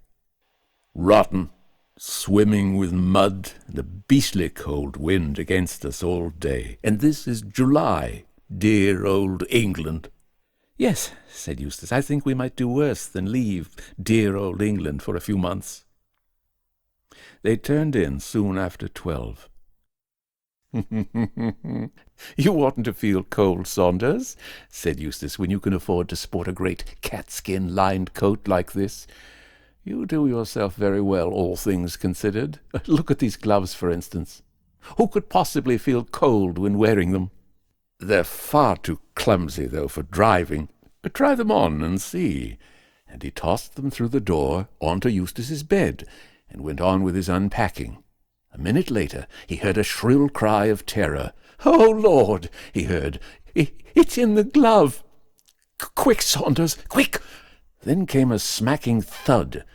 "Rotten, swimming with mud, and a beastly cold wind against us all day. And this is July, dear old England." "Yes," said Eustace, "I think we might do worse than leave dear old England for a few months." They turned in soon after 12. "You oughtn't to feel cold, Saunders," said Eustace, "when you can afford to sport a great catskin-lined coat like this. You do yourself very well, all things considered. Look at these gloves, for instance. Who could possibly feel cold when wearing them? They're far too clumsy, though, for driving. Try them on and see." And he tossed them through the door onto Eustace's bed and went on with his unpacking. A minute later he heard a shrill cry of terror. "Oh, Lord!" he heard. "It's in the glove! Quick, Saunders, quick!" Then came a smacking thud.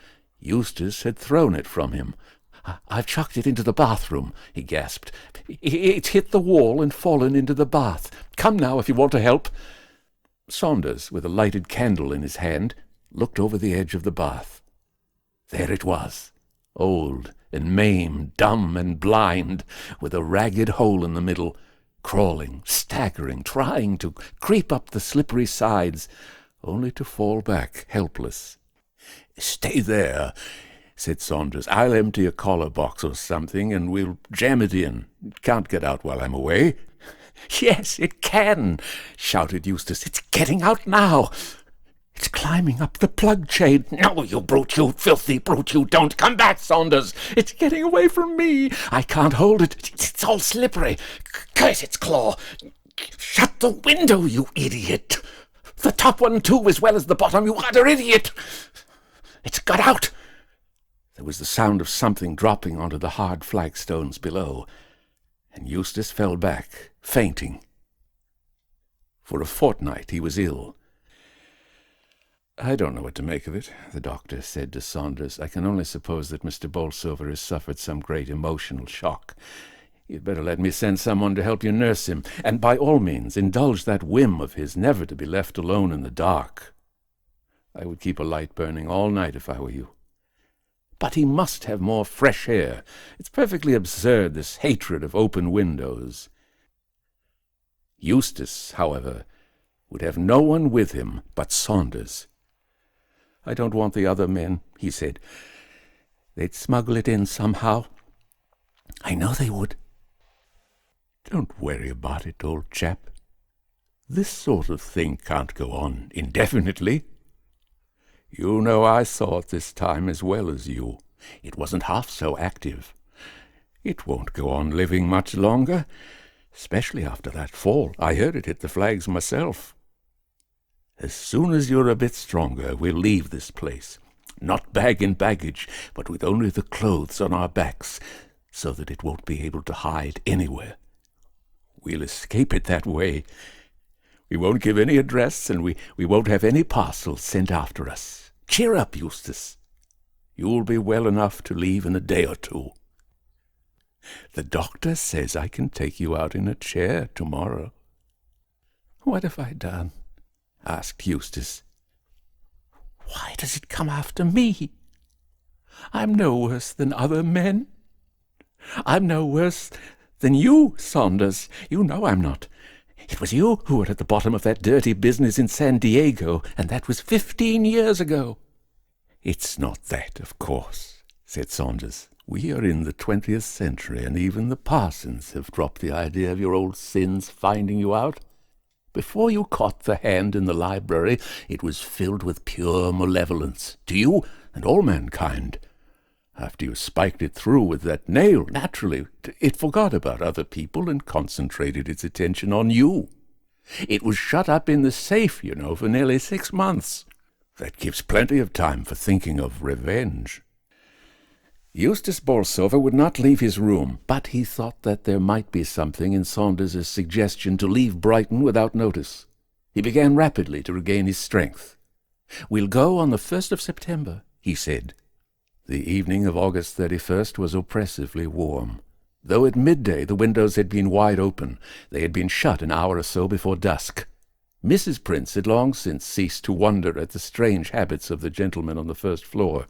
Eustace had thrown it from him. "I've chucked it into the bathroom," he gasped. "It's hit the wall and fallen into the bath. Come now if you want to help." Saunders, with a lighted candle in his hand, looked over the edge of the bath. There it was, old and maimed, dumb and blind, with a ragged hole in the middle, crawling, staggering, trying to creep up the slippery sides, only to fall back helpless. "Stay there," said Saunders. "I'll empty a collar box or something, and we'll jam it in. It can't get out while I'm away." "Yes, it can," shouted Eustace. "It's getting out now. It's climbing up the plug chain. No, you brute, you filthy brute, you don't. Come back, Saunders. It's getting away from me. I can't hold it. It's all slippery. Curse its claw. Shut the window, you idiot. The top one, too, as well as the bottom, you utter idiot. It's got out." There was the sound of something dropping onto the hard flagstones below, and Eustace fell back, fainting. For a fortnight he was ill. "I don't know what to make of it," the doctor said to Saunders. "I can only suppose that Mr. Bolsover has suffered some great emotional shock. You'd better let me send someone to help you nurse him, and by all means indulge that whim of his never to be left alone in the dark. I would keep a light burning all night if I were you. But he must have more fresh air. It's perfectly absurd, this hatred of open windows." Eustace, however, would have no one with him but Saunders. "I don't want the other men," he said. "They'd smuggle it in somehow. I know they would." "Don't worry about it, old chap. This sort of thing can't go on indefinitely. You know I saw it this time as well as you. It wasn't half so active. It won't go on living much longer, especially after that fall. I heard it hit the flags myself. As soon as you're a bit stronger, we'll leave this place, not bag and baggage, but with only the clothes on our backs, so that it won't be able to hide anywhere. We'll escape it that way. We won't give any address, and we won't have any parcels sent after us. Cheer up, Eustace. You'll be well enough to leave in a day or 2. The doctor says I can take you out in a chair tomorrow." "What have I done?" asked Eustace. "Why does it come after me? I'm no worse than other men. I'm no worse than you, Saunders. You know I'm not. It was you who were at the bottom of that dirty business in San Diego, and that was 15 years ago. "It's not that, of course," said Saunders, We are in the 20th century, and even the parsons have dropped the idea of your old sins finding you out. Before you caught the hand in the library, it was filled with pure malevolence, to you and all mankind. After you spiked it through with that nail, naturally, it forgot about other people and concentrated its attention on you. It was shut up in the safe, for nearly 6 months. That gives plenty of time for thinking of revenge. Eustace Bolsover would not leave his room, but he thought that there might be something in Saunders's suggestion to leave Brighton without notice. He began rapidly to regain his strength. "We'll go on the 1st of September," he said. The evening of August 31st was oppressively warm. Though at midday the windows had been wide open, they had been shut an hour or so before dusk. Mrs. Prince had long since ceased to wonder at the strange habits of the gentlemen on the first floor.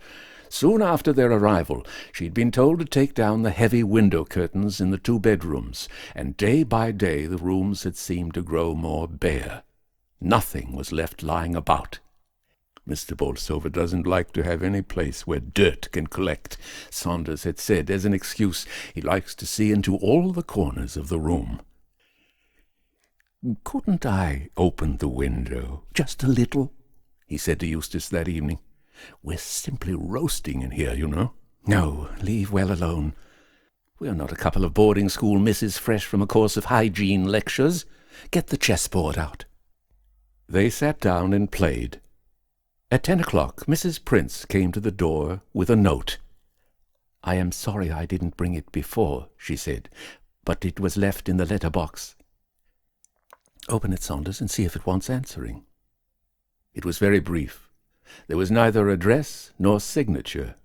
Soon after their arrival, she had been told to take down the heavy window curtains in the 2 bedrooms, and day by day the rooms had seemed to grow more bare. Nothing was left lying about. "Mr. Bolsover doesn't like to have any place where dirt can collect," Saunders had said as an excuse. "He likes to see into all the corners of the room." "Couldn't I open the window just a little?" he said to Eustace that evening. "We're simply roasting in here, "No, leave well alone. We're not a couple of boarding-school misses fresh from a course of hygiene lectures. Get the chessboard out." They sat down and played. At 10 o'clock, Mrs. Prince came to the door with a note. "I am sorry I didn't bring it before," she said, "but it was left in the letter-box." "Open it, Saunders, and see if it wants answering." It was very brief. There was neither address nor signature.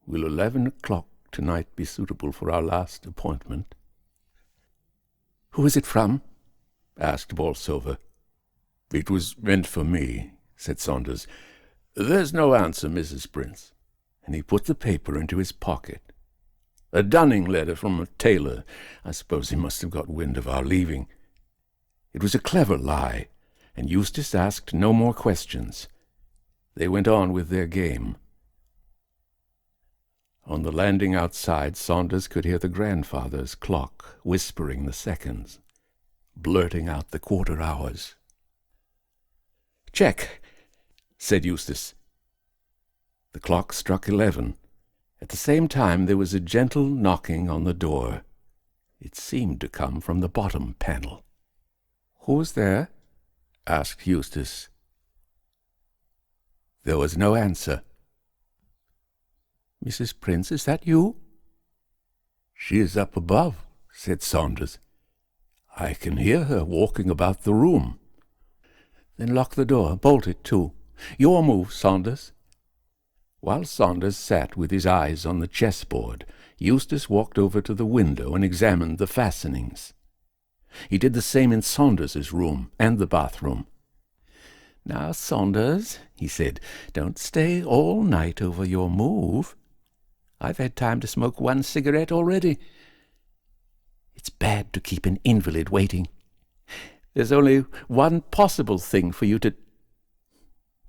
"Will 11 o'clock tonight be suitable for our last appointment?" "Who is it from?" asked Bolsover. "It was meant for me," said Saunders. "There's no answer, Mrs. Prince." And he put the paper into his pocket. "A dunning letter from a tailor. I suppose he must have got wind of our leaving." It was a clever lie, and Eustace asked no more questions. They went on with their game. On the landing outside, Saunders could hear the grandfather's clock whispering the seconds, blurting out the quarter hours. "Check," said Eustace. The clock struck 11. At the same time there was a gentle knocking on the door. It seemed to come from the bottom panel. "Who's there?" asked Eustace. There was no answer. "Mrs. Prince, is that you?" "She is up above," said Saunders. "I can hear her walking about the room." "Then lock the door, bolt it too. Your move, Saunders." While Saunders sat with his eyes on the chessboard, Eustace walked over to the window and examined the fastenings. He did the same in Saunders's room and the bathroom. "Now, Saunders," he said, "don't stay all night over your move. I've had time to smoke 1 cigarette already. It's bad to keep an invalid waiting. There's only one possible thing for you to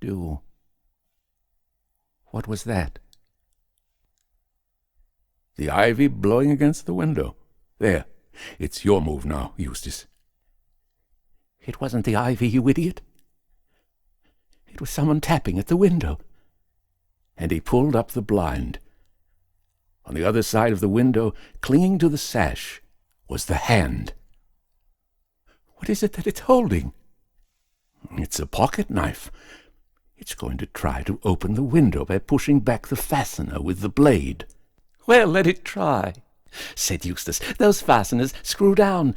do." "What was that?" "The ivy blowing against the window. There, it's your move now, Eustace." "It wasn't the ivy, you idiot. It was someone tapping at the window." And he pulled up the blind. On the other side of the window, clinging to the sash, was the hand. "What is it that it's holding?" "It's a pocket knife. It's going to try to open the window by pushing back the fastener with the blade." "Well, let it try," said Eustace. "Those fasteners screw down.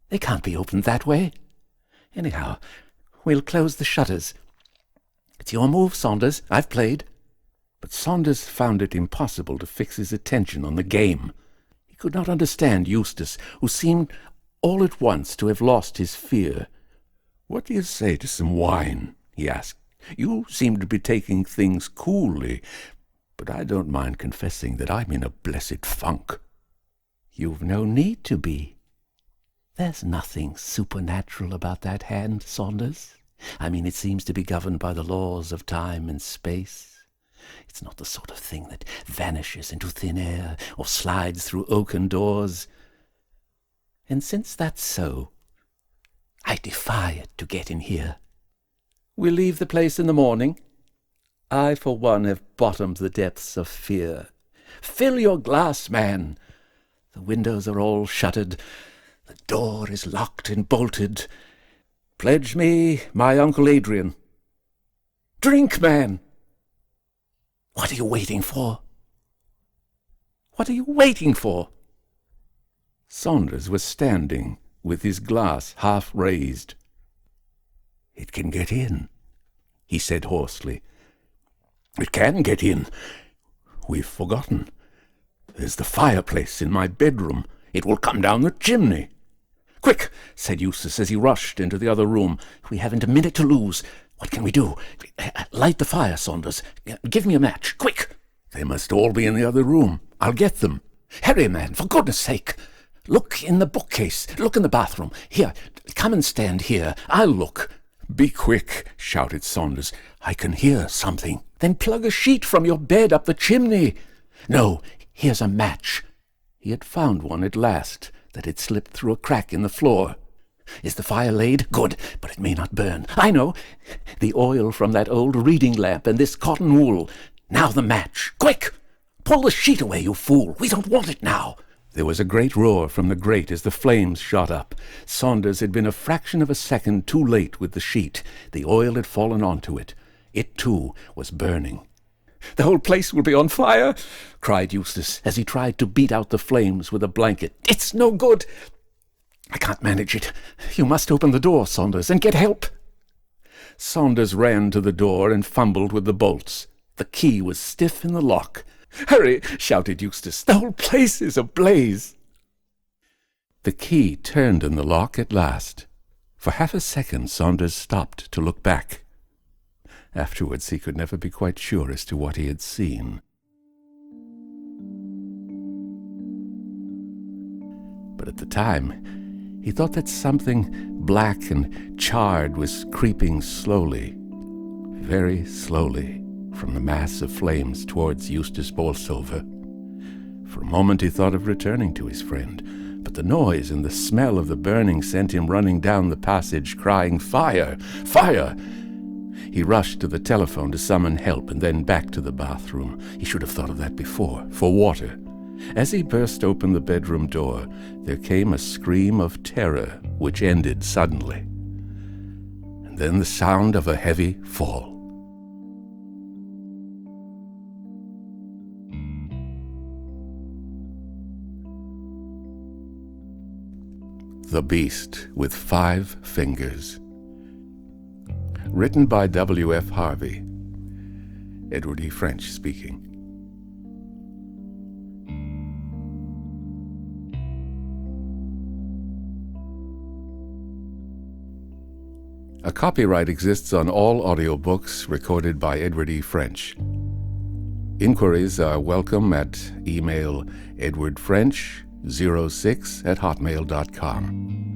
They can't be opened that way. Anyhow, we'll close the shutters. It's your move, Saunders. I've played." But Saunders found it impossible to fix his attention on the game. He could not understand Eustace, who seemed all at once to have lost his fear. "What do you say to some wine?" he asked. "You seem to be taking things coolly, but I don't mind confessing that I'm in a blessed funk." "You've no need to be. There's nothing supernatural about that hand, Saunders. I mean, it seems to be governed by the laws of time and space. It's not the sort of thing that vanishes into thin air or slides through oaken doors. And since that's so, I defy it to get in here. We'll leave the place in the morning. I, for one, have bottomed the depths of fear. Fill your glass, man. The windows are all shuttered. The door is locked and bolted. Pledge me my Uncle Adrian. Drink, man! What are you waiting for? What are you waiting for? Saunders was standing with his glass half raised. It can get in, he said hoarsely. It can get in. We've forgotten. There's the fireplace in my bedroom. It will come down the chimney. Quick, said Eustace as he rushed into the other room. We haven't a minute to lose. What can we do? Light the fire, Saunders. Give me a match, quick. They must all be in the other room. I'll get them. Hurry, man, for goodness sake. Look in the bookcase. Look in the bathroom. Here, come and stand here. I'll look. Be quick, shouted Saunders. I can hear something. Then plug a sheet from your bed up the chimney. No, here's a match. He had found one at last that had slipped through a crack in the floor. Is the fire laid? Good, but it may not burn. I know. The oil from that old reading lamp and this cotton wool. Now the match. Quick! Pull the sheet away, you fool. We don't want it now. There was a great roar from the grate as the flames shot up. Saunders had been a fraction of a second too late with the sheet. The oil had fallen onto it. It, too, was burning. The whole place will be on fire, cried Eustace as he tried to beat out the flames with a blanket. It's no good. I can't manage it. You must open the door, Saunders, and get help. Saunders ran to the door and fumbled with the bolts. The key was stiff in the lock. Hurry, shouted Eustace. The whole place is ablaze. The key turned in the lock at last. For half a second Saunders stopped to look back. Afterwards he could never be quite sure as to what he had seen. But at the time, he thought that something black and charred was creeping slowly, very slowly, from the mass of flames towards Eustace Bolsover. For a moment he thought of returning to his friend, but the noise and the smell of the burning sent him running down the passage, crying, "Fire! Fire!" He rushed to the telephone to summon help and then back to the bathroom. He should have thought of that before, for water. As he burst open the bedroom door, there came a scream of terror which ended suddenly, and then the sound of a heavy fall. The Beast with 5 Fingers. Written by W.F. Harvey. Edward E. French speaking. A copyright exists on all audiobooks recorded by Edward E. French. Inquiries are welcome at email edwardfrench06@hotmail.com.